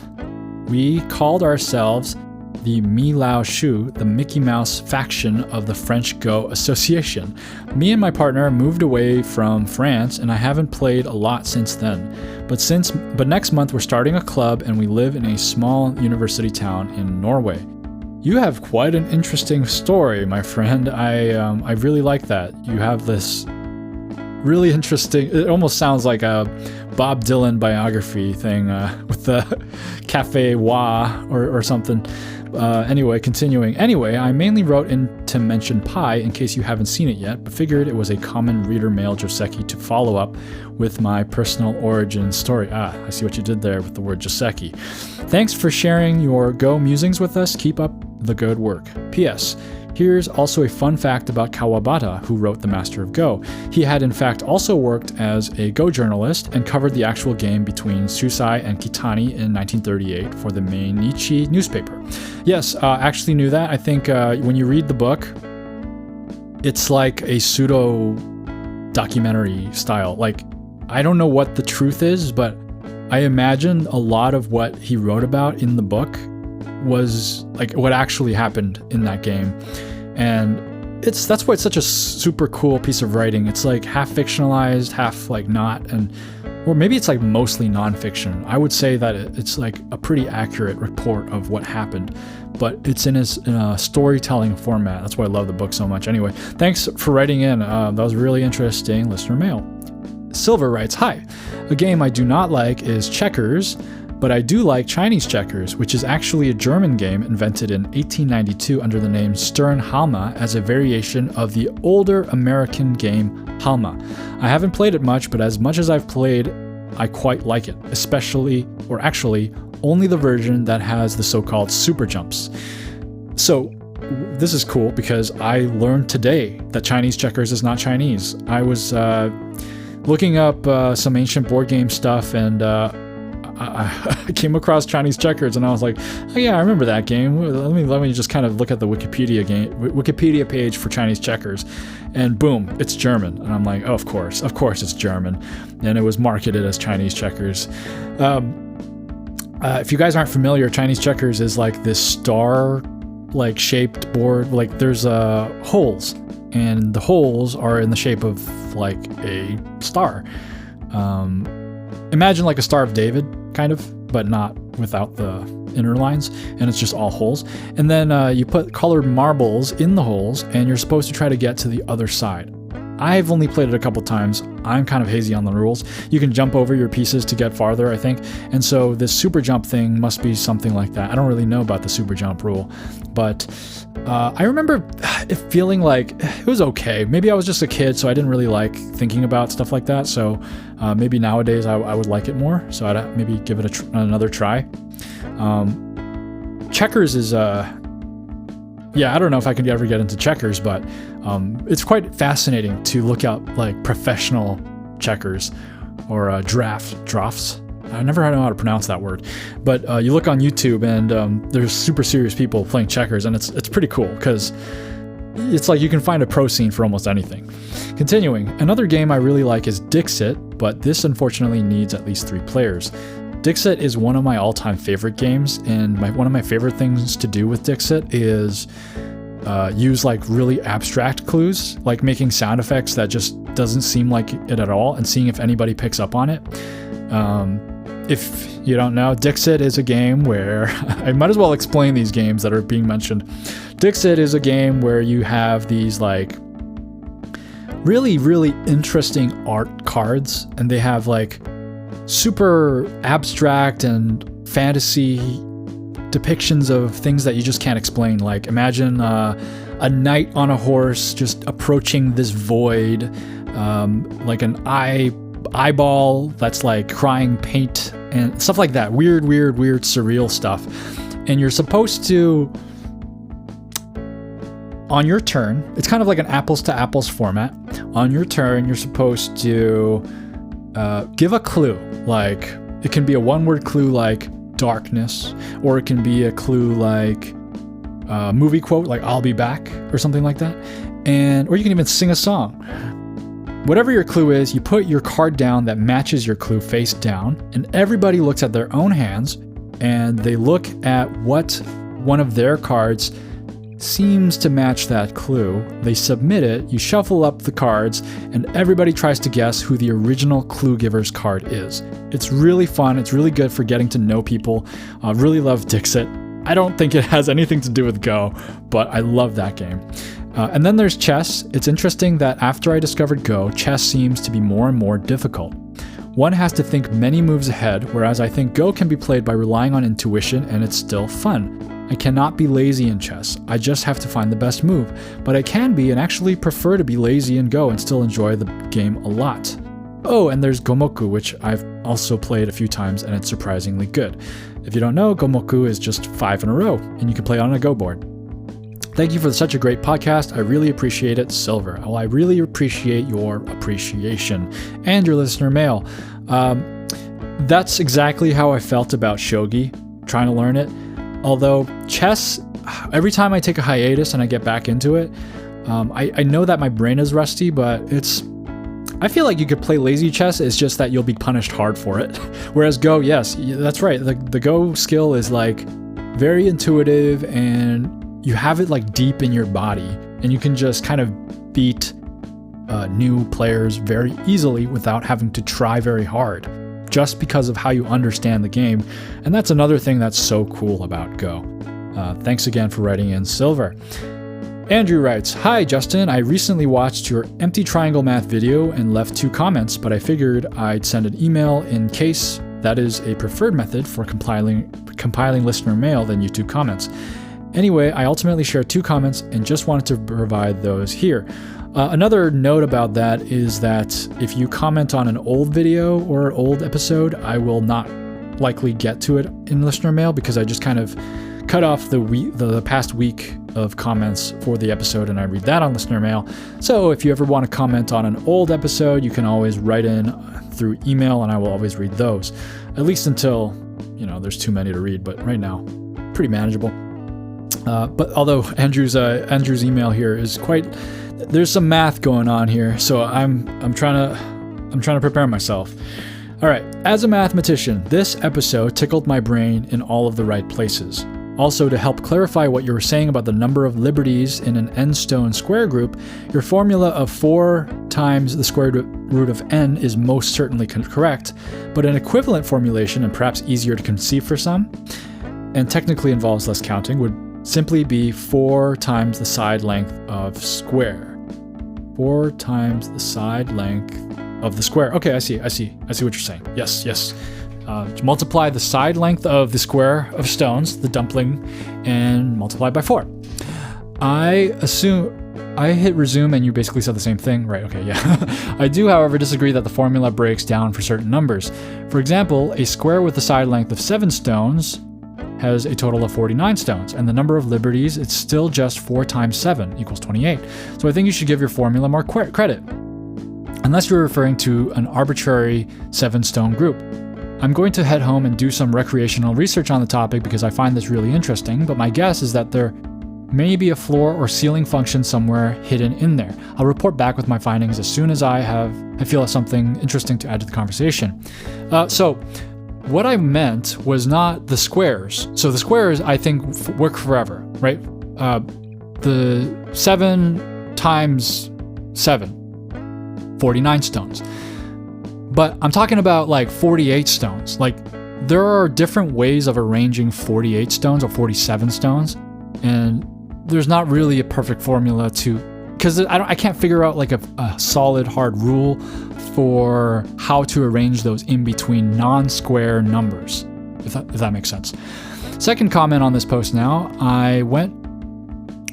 S1: We called ourselves the Mi Lao Shu, the Mickey Mouse faction of the French Go Association. Me and my partner moved away from France, and I haven't played a lot since then. But next month we're starting a club, and we live in a small university town in Norway. You have quite an interesting story, my friend. I really like that. You have this really interesting. It almost sounds like a Bob Dylan biography thing with the Café Wa or something. Anyway, continuing. Anyway, I mainly wrote in to mention Pi in case you haven't seen it yet, but figured it was a common reader mail Joseki to follow up with my personal origin story. I see what you did there with the word Joseki. Thanks for sharing your Go musings with us. Keep up the good work. P.S. Here's also a fun fact about Kawabata, who wrote The Master of Go. He had in fact also worked as a Go journalist and covered the actual game between Susai and Kitani in 1938 for the Mainichi newspaper. Yes, actually knew that. I think when you read the book, it's like a pseudo documentary style. Like, I don't know what the truth is, but I imagine a lot of what he wrote about in the book was like what actually happened in that game. And that's why it's such a super cool piece of writing. It's like half fictionalized, half like not, or maybe it's like mostly nonfiction. I would say that it's like a pretty accurate report of what happened, but it's in a storytelling format. That's why I love the book so much. Anyway, thanks for writing in. That was really interesting listener mail. Silver writes, "Hi, a game I do not like is checkers, but I do like Chinese checkers, which is actually a German game invented in 1892 under the name Stern Halma as a variation of the older American game Halma. I haven't played it much as I've played, I quite like it, actually, only the version that has the so-called super jumps." So this is cool because I learned today that Chinese checkers is not Chinese. I was looking up some ancient board game stuff, and I came across Chinese checkers, and I was like, "Oh yeah, I remember that game. Let me just kind of look at the Wikipedia page for Chinese checkers," and boom, it's German. And I'm like, "Oh, of course it's German," and it was marketed as Chinese checkers. If you guys aren't familiar, Chinese checkers is like this star-like shaped board. Like there's holes, and the holes are in the shape of like a star. Imagine like a Star of David, kind of, but not without the inner lines, and it's just all holes. And then you put colored marbles in the holes, and you're supposed to try to get to the other side. I've only played it a couple times. I'm kind of hazy on the rules. You can jump over your pieces to get farther, I think. And so this super jump thing must be something like that. I don't really know about the super jump rule, but I remember it feeling like it was okay. Maybe I was just a kid, so I didn't really like thinking about stuff like that. So maybe nowadays I would like it more. So I'd maybe give it another try. Checkers is I don't know if I could ever get into checkers, but it's quite fascinating to look up like professional checkers or drafts. I never know how to pronounce that word, but you look on YouTube and there's super serious people playing checkers, and it's pretty cool because it's like you can find a pro scene for almost anything. Continuing, another game I really like is Dixit, but this unfortunately needs at least 3 players. Dixit is one of my all-time favorite games, and one of my favorite things to do with Dixit is use like really abstract clues, like making sound effects that just doesn't seem like it at all, and seeing if anybody picks up on it. If you don't know, Dixit is a game where I might as well explain these games that are being mentioned. Dixit is a game where you have these like really, really interesting art cards, and they have like super abstract and fantasy depictions of things that you just can't explain. Like imagine a knight on a horse just approaching this void, like an eyeball that's like crying paint and stuff like that. Weird, surreal stuff. And you're supposed to on your turn, it's kind of like an apples to apples format. On your turn, you're supposed to give a clue. Like, it can be a one-word clue like darkness, or it can be a clue like a movie quote like I'll be back or something like that. Or you can even sing a song. Whatever your clue is, you put your card down that matches your clue face down, and everybody looks at their own hands, and they look at what one of their cards seems to match that clue. They submit it, you shuffle up the cards, and everybody tries to guess who the original clue giver's card is. It's really fun, it's really good for getting to know people. I really love Dixit. I don't think it has anything to do with Go, but I love that game. And then there's chess. It's interesting that after I discovered Go, chess seems to be more and more difficult. One has to think many moves ahead, whereas I think Go can be played by relying on intuition, and it's still fun. I cannot be lazy in chess. I just have to find the best move. But I can be and actually prefer to be lazy in Go and still enjoy the game a lot. Oh, and there's Gomoku, which I've also played a few times, and it's surprisingly good. If you don't know, Gomoku is just 5 in a row, and you can play on a Go board. Thank you for such a great podcast. I really appreciate it, Silver. Well, I really appreciate your appreciation and your listener mail. That's exactly how I felt about shogi, trying to learn it. Although chess, every time I take a hiatus and I get back into it, I know that my brain is rusty, but I feel like you could play lazy chess. It's just that you'll be punished hard for it. Whereas Go, yes, that's right. The Go skill is like very intuitive, and you have it like deep in your body, and you can just kind of beat new players very easily without having to try very hard, just because of how you understand the game. And that's another thing that's so cool about Go. Thanks again for writing in, Silver. Andrew writes, "Hi Justin, I recently watched your empty triangle math video and left 2 comments, but I figured I'd send an email in case that is a preferred method for compiling listener mail than YouTube comments. Anyway, I ultimately shared 2 comments and just wanted to provide those here. Another note about that is that if you comment on an old video or old episode, I will not likely get to it in listener mail because I just kind of cut off the past week of comments for the episode, and I read that on listener mail. So if you ever want to comment on an old episode, you can always write in through email, and I will always read those, at least until, there's too many to read, but right now, pretty manageable. But although Andrew's email here is there's some math going on here, so I'm trying to prepare myself. All right, as a mathematician, this episode tickled my brain in all of the right places. Also, to help clarify what you were saying about the number of liberties in an n-stone square group, your formula of 4 times the square root of n is most certainly correct, but an equivalent formulation, and perhaps easier to conceive for some, and technically involves less counting, would simply be 4 times the side length of square. 4 times the side length of the square. Okay, I see what you're saying. Yes. Multiply the side length of the square of stones, the dumpling, and multiply by 4. I hit resume and you basically said the same thing, right? Okay, yeah. I do, however, disagree that the formula breaks down for certain numbers. For example, a square with a side length of 7 stones has a total of 49 stones, and the number of liberties, it's still just 4 times 7 equals 28. So I think you should give your formula more credit, unless you're referring to an arbitrary 7-stone group. I'm going to head home and do some recreational research on the topic because I find this really interesting, but my guess is that there may be a floor or ceiling function somewhere hidden in there. I'll report back with my findings as soon as I feel something interesting to add to the conversation. So what I meant was not the squares. So the squares, I think, work forever, right? The 7 times 7, 49 stones. But I'm talking about like 48 stones. Like, there are different ways of arranging 48 stones or 47 stones, and there's not really a perfect formula because I can't figure out like a solid hard rule for how to arrange those in between non-square numbers, if that makes sense. Second comment on this post now, I went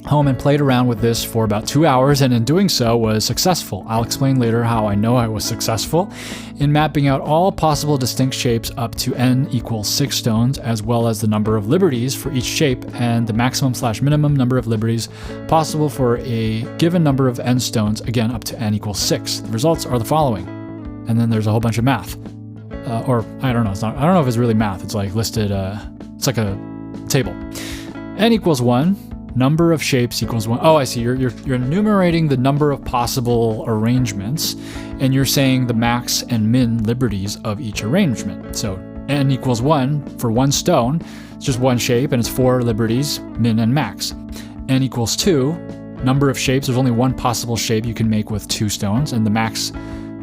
S1: home and played around with this for about 2 hours, and in doing so was successful. I'll explain later how I know I was successful in mapping out all possible distinct shapes up to n equals 6 stones, as well as the number of liberties for each shape and the maximum/minimum number of liberties possible for a given number of n stones, again up to n equals 6. The results are the following, and then there's a whole bunch of math, or I don't know. I don't know if it's really math. It's like listed. It's like a table. N equals 1. Number of shapes equals 1. Oh, I see. You're enumerating the number of possible arrangements, and you're saying the max and min liberties of each arrangement. So n equals 1 for 1 stone. It's just 1 shape, and it's 4 liberties, min and max. N equals 2. Number of shapes. There's only 1 possible shape you can make with 2 stones, and the max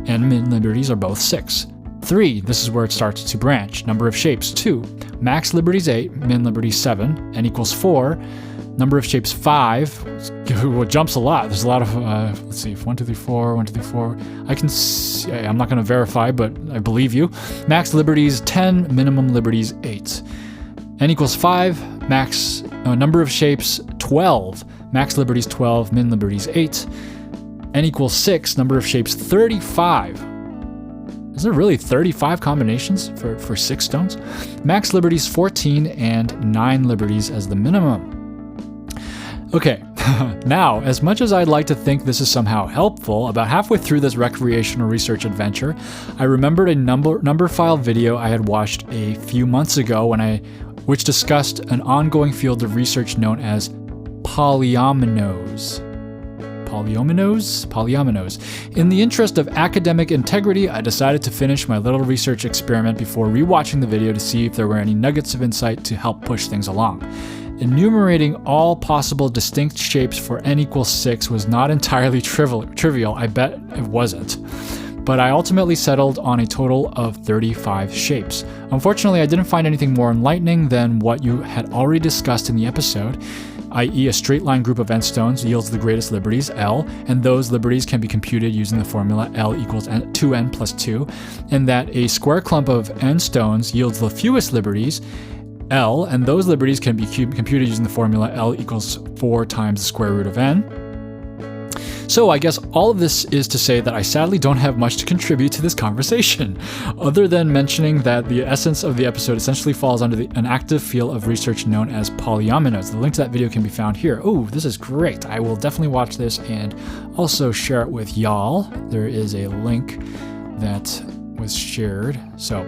S1: and min liberties are both 6. 3. This is where it starts to branch. Number of shapes 2. Max liberties 8, min liberties 7. N equals 4. Number of shapes 5, it jumps a lot. There's a lot of, let's see, 1, 2, 3, 4, 1, 2, 3, 4. I can see, I'm not going to verify, but I believe you. Max liberties 10, minimum liberties 8. N equals 5, number of shapes 12. Max liberties 12, min liberties 8. N equals 6, number of shapes 35. Is there really 35 combinations for 6 stones? Max liberties 14 and 9 liberties as the minimum. Okay, now, as much as I'd like to think this is somehow helpful, about halfway through this recreational research adventure, I remembered a number file video I had watched a few months ago which discussed an ongoing field of research known as polyominoes. Polyominoes. In the interest of academic integrity, I decided to finish my little research experiment before rewatching the video to see if there were any nuggets of insight to help push things along. Enumerating all possible distinct shapes for n equals 6 was not entirely trivial, I bet it wasn't. But I ultimately settled on a total of 35 shapes. Unfortunately, I didn't find anything more enlightening than what you had already discussed in the episode, i.e. a straight line group of n stones yields the greatest liberties, L, and those liberties can be computed using the formula L equals 2n plus 2, and that a square clump of n stones yields the fewest liberties, L, and those liberties can be computed using the formula L equals 4 times the square root of n. So I guess all of this is to say that I sadly don't have much to contribute to this conversation, other than mentioning that the essence of the episode essentially falls under an active field of research known as polyominoes. The link to that video can be found here. Oh, this is great. I will definitely watch this and also share it with y'all. There is a link that was shared. So,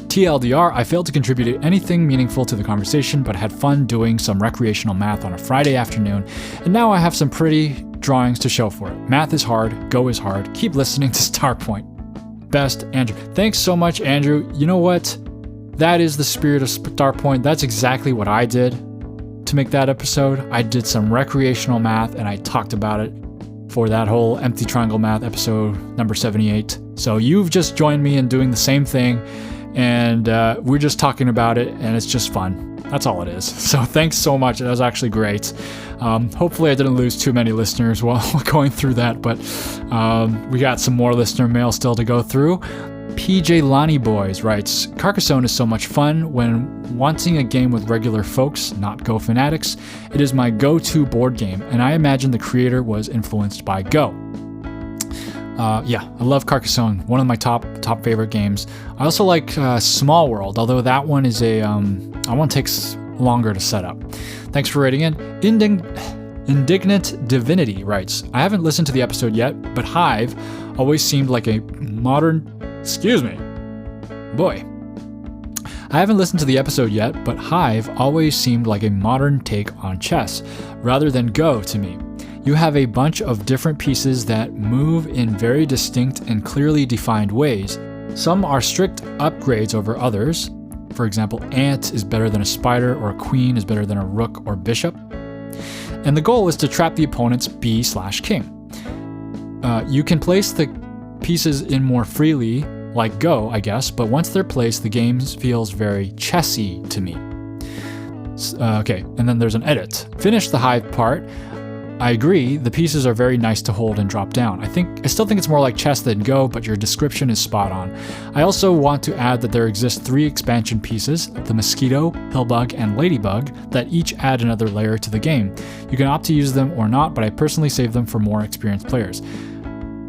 S1: TLDR, I failed to contribute anything meaningful to the conversation, but had fun doing some recreational math on a Friday afternoon, and now I have some pretty drawings to show for it. Math is hard, Go is hard, keep listening to Starpoint. Best, Andrew. Thanks so much, Andrew. You know what? That is the spirit of Starpoint. That's exactly what I did to make that episode. I did some recreational math, and I talked about it for that whole empty triangle math episode number 78. So you've just joined me in doing the same thing, and we're just talking about it, and it's just fun. That's all it is. So thanks so much. That was actually great. Hopefully I didn't lose too many listeners while going through that, but we got some more listener mail still to go through. PJ Lonnie Boys writes, Carcassonne is so much fun when wanting a game with regular folks, not Go fanatics. It is my go-to board game, and I imagine the creator was influenced by Go. Yeah, I love Carcassonne, one of my top favorite games. I also like Small World, although that one is that one takes longer to set up. Thanks for writing in. Indignant Divinity writes, I haven't listened to the episode yet, but Hive always seemed like a modern... Excuse me. Boy. I haven't listened to the episode yet, but Hive always seemed like a modern take on chess, rather than Go to me. You have a bunch of different pieces that move in very distinct and clearly defined ways. Some are strict upgrades over others. For example, ant is better than a spider, or a queen is better than a rook or bishop. And the goal is to trap the opponent's b/king. You can place the pieces in more freely, like Go, I guess, but once they're placed, the game feels very chessy to me. Okay, and then there's an edit. Finish the Hive part. I agree, the pieces are very nice to hold and drop down. I still think it's more like chess than Go, but your description is spot on. I also want to add that there exist 3 expansion pieces, the Mosquito, Pillbug, and Ladybug, that each add another layer to the game. You can opt to use them or not, but I personally save them for more experienced players.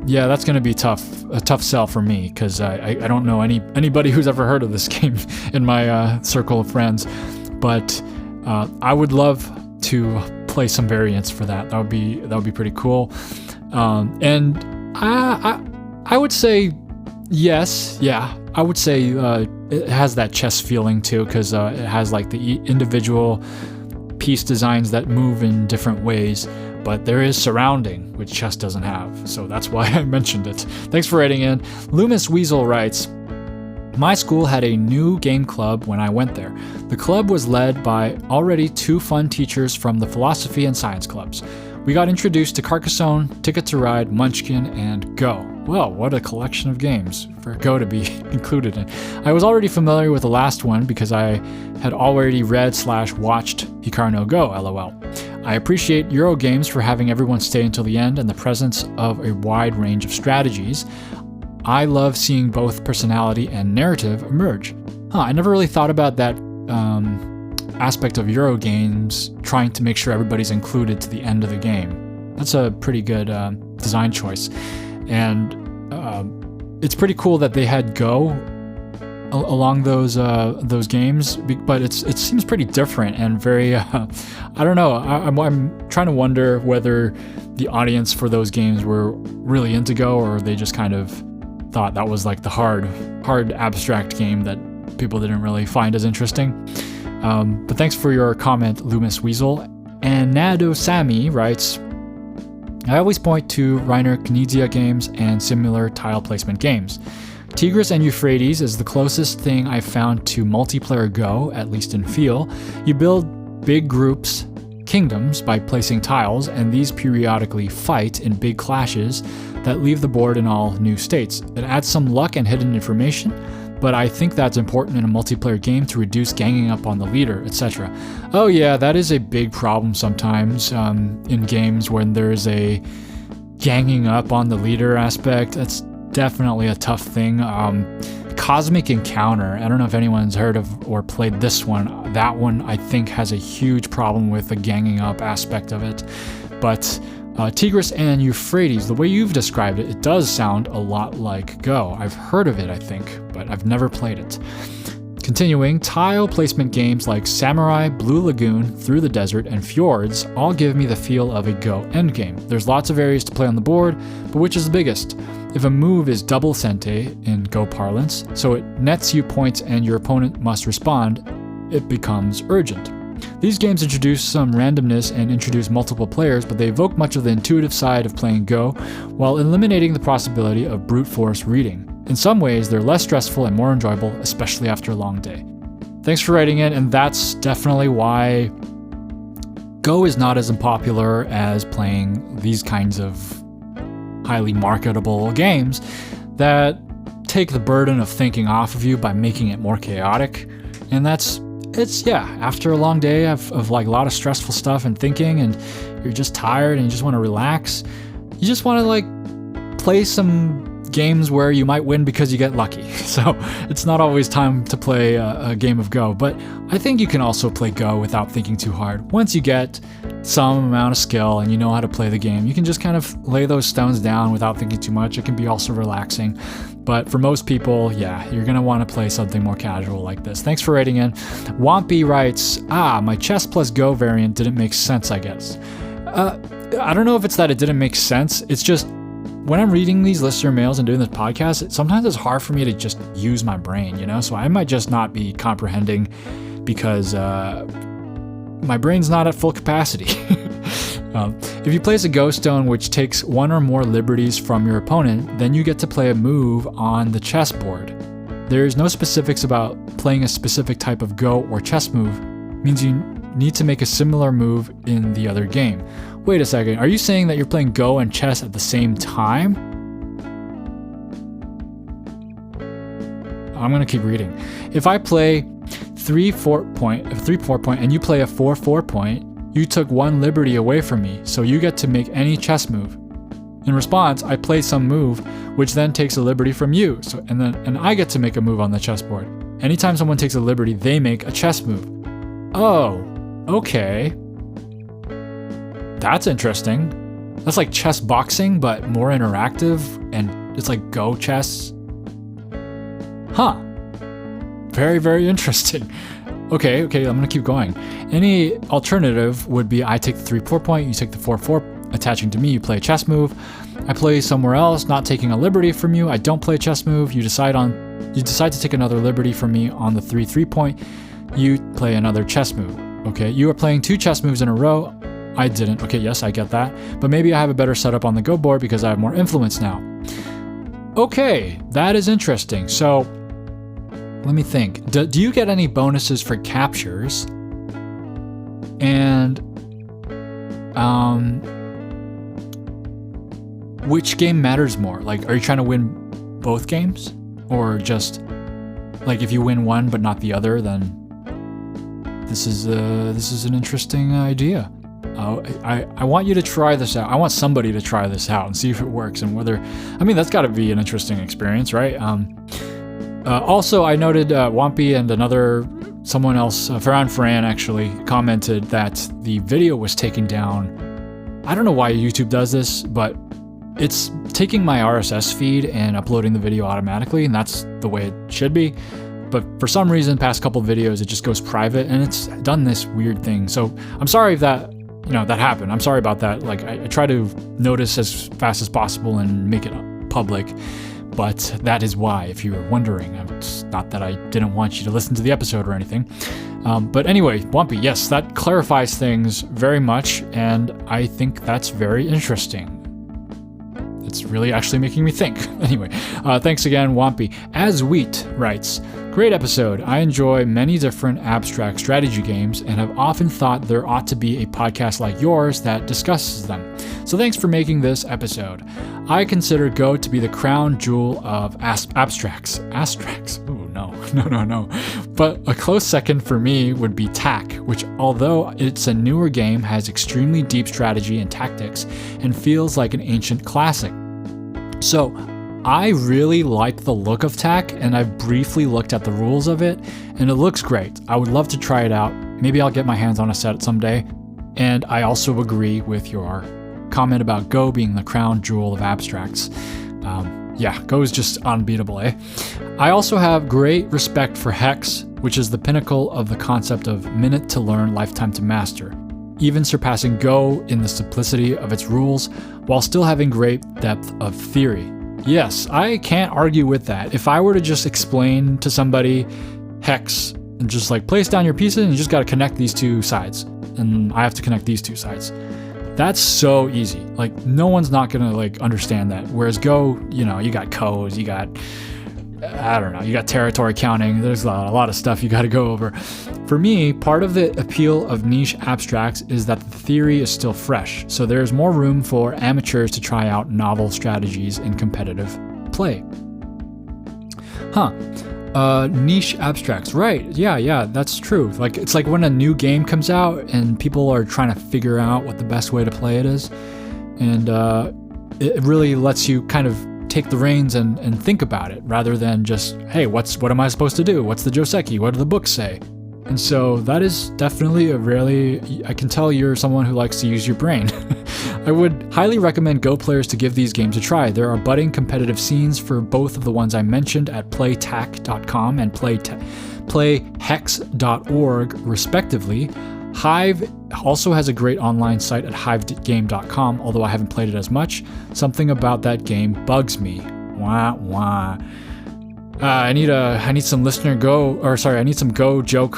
S1: Yeah, that's going to be a tough sell for me, because I don't know anybody who's ever heard of this game in my circle of friends, but I would love to play some variants for that. That would be pretty cool. And I would say yes, yeah. I would say it has that chess feeling too, because it has like the individual piece designs that move in different ways. But there is surrounding, which chess doesn't have, so that's why I mentioned it. Thanks for writing in. Loomis Weasel writes, my school had a new game club when I went there. The club was led by already 2 fun teachers from the philosophy and science clubs. We got introduced to Carcassonne, Ticket to Ride, Munchkin, and Go. Well, what a collection of games for Go to be included in. I was already familiar with the last one because I had already read/watched Hikaru no Go, lol. I appreciate Euro games for having everyone stay until the end and the presence of a wide range of strategies. I love seeing both personality and narrative emerge. I never really thought about that aspect of Euro games, trying to make sure everybody's included to the end of the game. That's a pretty good design choice. And it's pretty cool that they had Go along those games, but it seems pretty different and very I don't know. I'm trying to wonder whether the audience for those games were really into Go, or they just kind of thought that was like the hard abstract game that people didn't really find as interesting. But thanks for your comment, Loomis Weasel. And Nado Sami writes, I always point to Reiner Knizia games and similar tile placement games. Tigris and Euphrates is the closest thing I've found to multiplayer Go, at least in feel. You build big groups, kingdoms, by placing tiles, and these periodically fight in big clashes that leave the board in all new states. It adds some luck and hidden information, but I think that's important in a multiplayer game to reduce ganging up on the leader, etc. Oh yeah, that is a big problem sometimes in games when there's a ganging up on the leader aspect. That's definitely a tough thing. Cosmic Encounter, I don't know if anyone's heard of or played this one. That one I think has a huge problem with the ganging up aspect of it. But Tigris and Euphrates, the way you've described it, it does sound a lot like Go. I've heard of it, I think, but I've never played it. Continuing, tile placement games like Samurai, Blue Lagoon, Through the Desert, and Fjords all give me the feel of a Go endgame. There's lots of areas to play on the board, but which is the biggest? If a move is double sente in Go parlance, so it nets you points and your opponent must respond, it becomes urgent. These games introduce some randomness and introduce multiple players, but they evoke much of the intuitive side of playing Go, while eliminating the possibility of brute force reading. In some ways, they're less stressful and more enjoyable, especially after a long day. Thanks for writing in, and that's definitely why Go is not as unpopular as playing these kinds of highly marketable games that take the burden of thinking off of you by making it more chaotic. And after a long day of like a lot of stressful stuff and thinking, and you're just tired and you just want to relax, you just want to like play some games where you might win because you get lucky. So it's not always time to play a game of Go, but I think you can also play Go without thinking too hard. Once you get some amount of skill and you know how to play the game, you can just kind of lay those stones down without thinking too much. It can be also relaxing. But for most people, yeah, you're going to want to play something more casual like this. Thanks for writing in. Wampy writes, my chess plus Go variant didn't make sense, I guess. I don't know if it's that it didn't make sense. It's just when I'm reading these listener mails and doing this podcast, sometimes it's hard for me to just use my brain, you know? So I might just not be comprehending because my brain's not at full capacity. If you place a Go stone which takes one or more liberties from your opponent, then you get to play a move on the chessboard. There is no specifics about playing a specific type of Go or chess move. Means you need to make a similar move in the other game. Wait a second, are you saying that you're playing Go and chess at the same time? I'm gonna keep reading. If I play 3-4 point and you play a 4-4 point, You took one liberty away from me, so you get to make any chess move. In response, I play some move, which then takes a liberty from you, and I get to make a move on the chessboard. Anytime someone takes a liberty, they make a chess move. Oh, okay. That's interesting. That's like chess boxing, but more interactive, and it's like Go chess. Huh. Very, very interesting. Okay, I'm gonna keep going. Any alternative would be I take the 3-4 point, you take the 4-4, attaching to me, you play a chess move. I play somewhere else, not taking a liberty from you. I don't play a chess move. You decide to take another liberty from me on the 3-3 point. You play another chess move. Okay, you are playing 2 chess moves in a row. I didn't. Okay, yes, I get that. But maybe I have a better setup on the Go board because I have more influence now. Okay, that is interesting. So, let me think. Do you get any bonuses for captures? And, which game matters more? Like, are you trying to win both games? Or just, like, if you win one but not the other, then this is an interesting idea. I want you to try this out. I want somebody to try this out and see if it works and whether... I mean, that's got to be an interesting experience, right? Also, I noted Wampy and someone else, Ferran actually, commented that the video was taken down. I don't know why YouTube does this, but it's taking my RSS feed and uploading the video automatically, and that's the way it should be. But for some reason, past couple videos, it just goes private, and it's done this weird thing. So I'm sorry if that happened. I'm sorry about that. Like, I try to notice as fast as possible and make it public. But that is why, if you were wondering. It's not that I didn't want you to listen to the episode or anything. But anyway, Wampy, yes, that clarifies things very much, and I think that's very interesting. It's really actually making me think. Anyway, thanks again, Wampy. As Wheat writes, great episode. I enjoy many different abstract strategy games and have often thought there ought to be a podcast like yours that discusses them. So thanks for making this episode. I consider Go to be the crown jewel of abstracts. Astrax? Ooh, no. But a close second for me would be Tak, which, although it's a newer game, has extremely deep strategy and tactics and feels like an ancient classic. So, I really like the look of Tak, and I've briefly looked at the rules of it, and it looks great. I would love to try it out. Maybe I'll get my hands on a set someday. And I also agree with your comment about Go being the crown jewel of abstracts. Go is just unbeatable, eh? I also have great respect for Hex, which is the pinnacle of the concept of minute to learn, lifetime to master, even surpassing Go in the simplicity of its rules, while still having great depth of theory. Yes, I can't argue with that. If I were to just explain to somebody Hex and just like place down your pieces and you just got to connect these 2 sides, and I have to connect these 2 sides. That's so easy. Like, no one's not gonna like understand that. Whereas Go, you got codes, you got territory counting. There's a lot of stuff you got to go over. For me, part of the appeal of niche abstracts is that the theory is still fresh, so there's more room for amateurs to try out novel strategies in competitive play. Niche abstracts, right? Yeah, that's true. Like, it's like when a new game comes out and people are trying to figure out what the best way to play it is, and it really lets you kind of take the reins and think about it rather than just, hey, what am I supposed to do? What's the Joseki? What do the books say? And so that is definitely I can tell you're someone who likes to use your brain. I would highly recommend Go players to give these games a try. There are budding competitive scenes for both of the ones I mentioned at playtak.com and playhex.org respectively. Hive also has a great online site at hivegame.com, although I haven't played it as much. Something about that game bugs me. Wah, wah. I need some listener I need some Go joke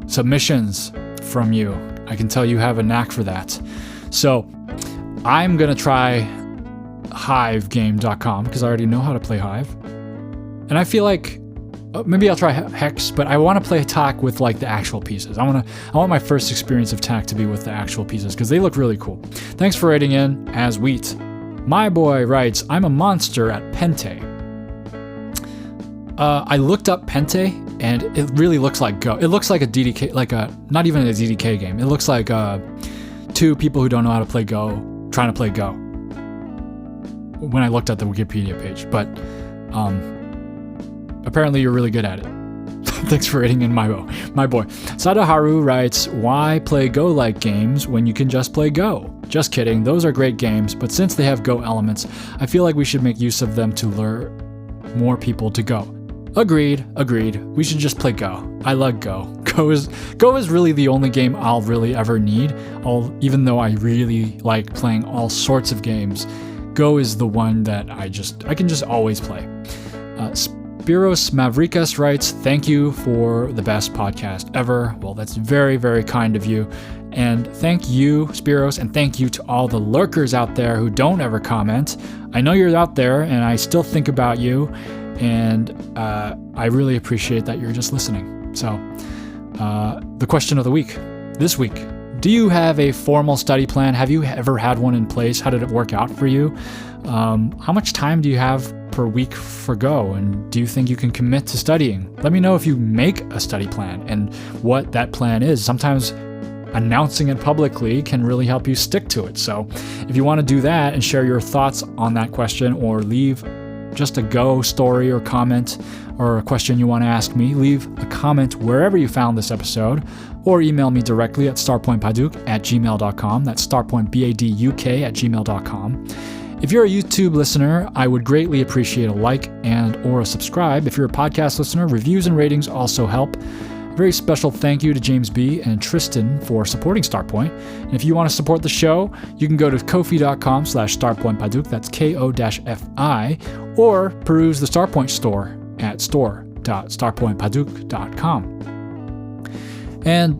S1: submissions from you. I can tell you have a knack for that. So I'm going to try hivegame.com because I already know how to play Hive. And I feel like maybe I'll try Hex, but I want to play Tak with like the actual pieces. I want my first experience of Tak to be with the actual pieces because they look really cool. Thanks for writing in, As Wheat. My boy writes, I'm a monster at Pente. I looked up Pente and it really looks like Go. It looks like a DDK, not even a DDK game. It looks like two people who don't know how to play Go trying to play Go. When I looked at the Wikipedia page, but apparently you're really good at it. Thanks for rating in my boy. Sadaharu writes, why play Go-like games when you can just play Go? Just kidding, those are great games, but since they have Go elements, I feel like we should make use of them to lure more people to Go. Agreed. We should just play Go. I love Go. Go is really the only game I'll really ever need, even though I really like playing all sorts of games. Go is the one that I can just always play. Spiros Mavrikas writes, thank you for the best podcast ever. Well, that's very, very kind of you. And thank you, Spiros, and thank you to all the lurkers out there who don't ever comment. I know you're out there, and I still think about you, and I really appreciate that you're just listening. So, the question of the week, this week, do you have a formal study plan? Have you ever had one in place? How did it work out for you? How much time do you have per week for Go, and do you think you can commit to studying? Let me know if you make a study plan and what that plan is. Sometimes announcing it publicly can really help you stick to it. So if you want to do that and share your thoughts on that question, or leave just a Go story or comment or a question you want to ask me, leave a comment wherever you found this episode, or email me directly at starpointpaduk@gmail.com. That's starpointbaduk@gmail.com. If you're a YouTube listener, I would greatly appreciate a like and or a subscribe. If you're a podcast listener, reviews and ratings also help. A very special thank you to James B. and Tristan for supporting Starpoint. And if you want to support the show, you can go to ko-fi.com/starpointpaduk, that's ko-fi, or peruse the Starpoint store at store.starpointpaduk.com. And,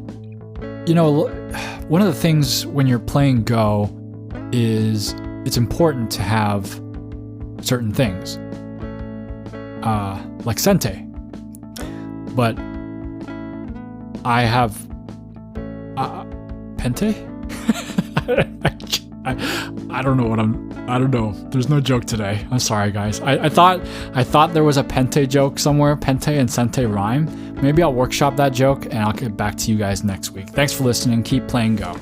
S1: one of the things when you're playing Go is it's important to have certain things, like Sente. But I have Pente? I don't know. There's no joke today. I'm sorry, guys. I thought there was a Pente joke somewhere. Pente and Sente rhyme. Maybe I'll workshop that joke and I'll get back to you guys next week. Thanks for listening. Keep playing Go.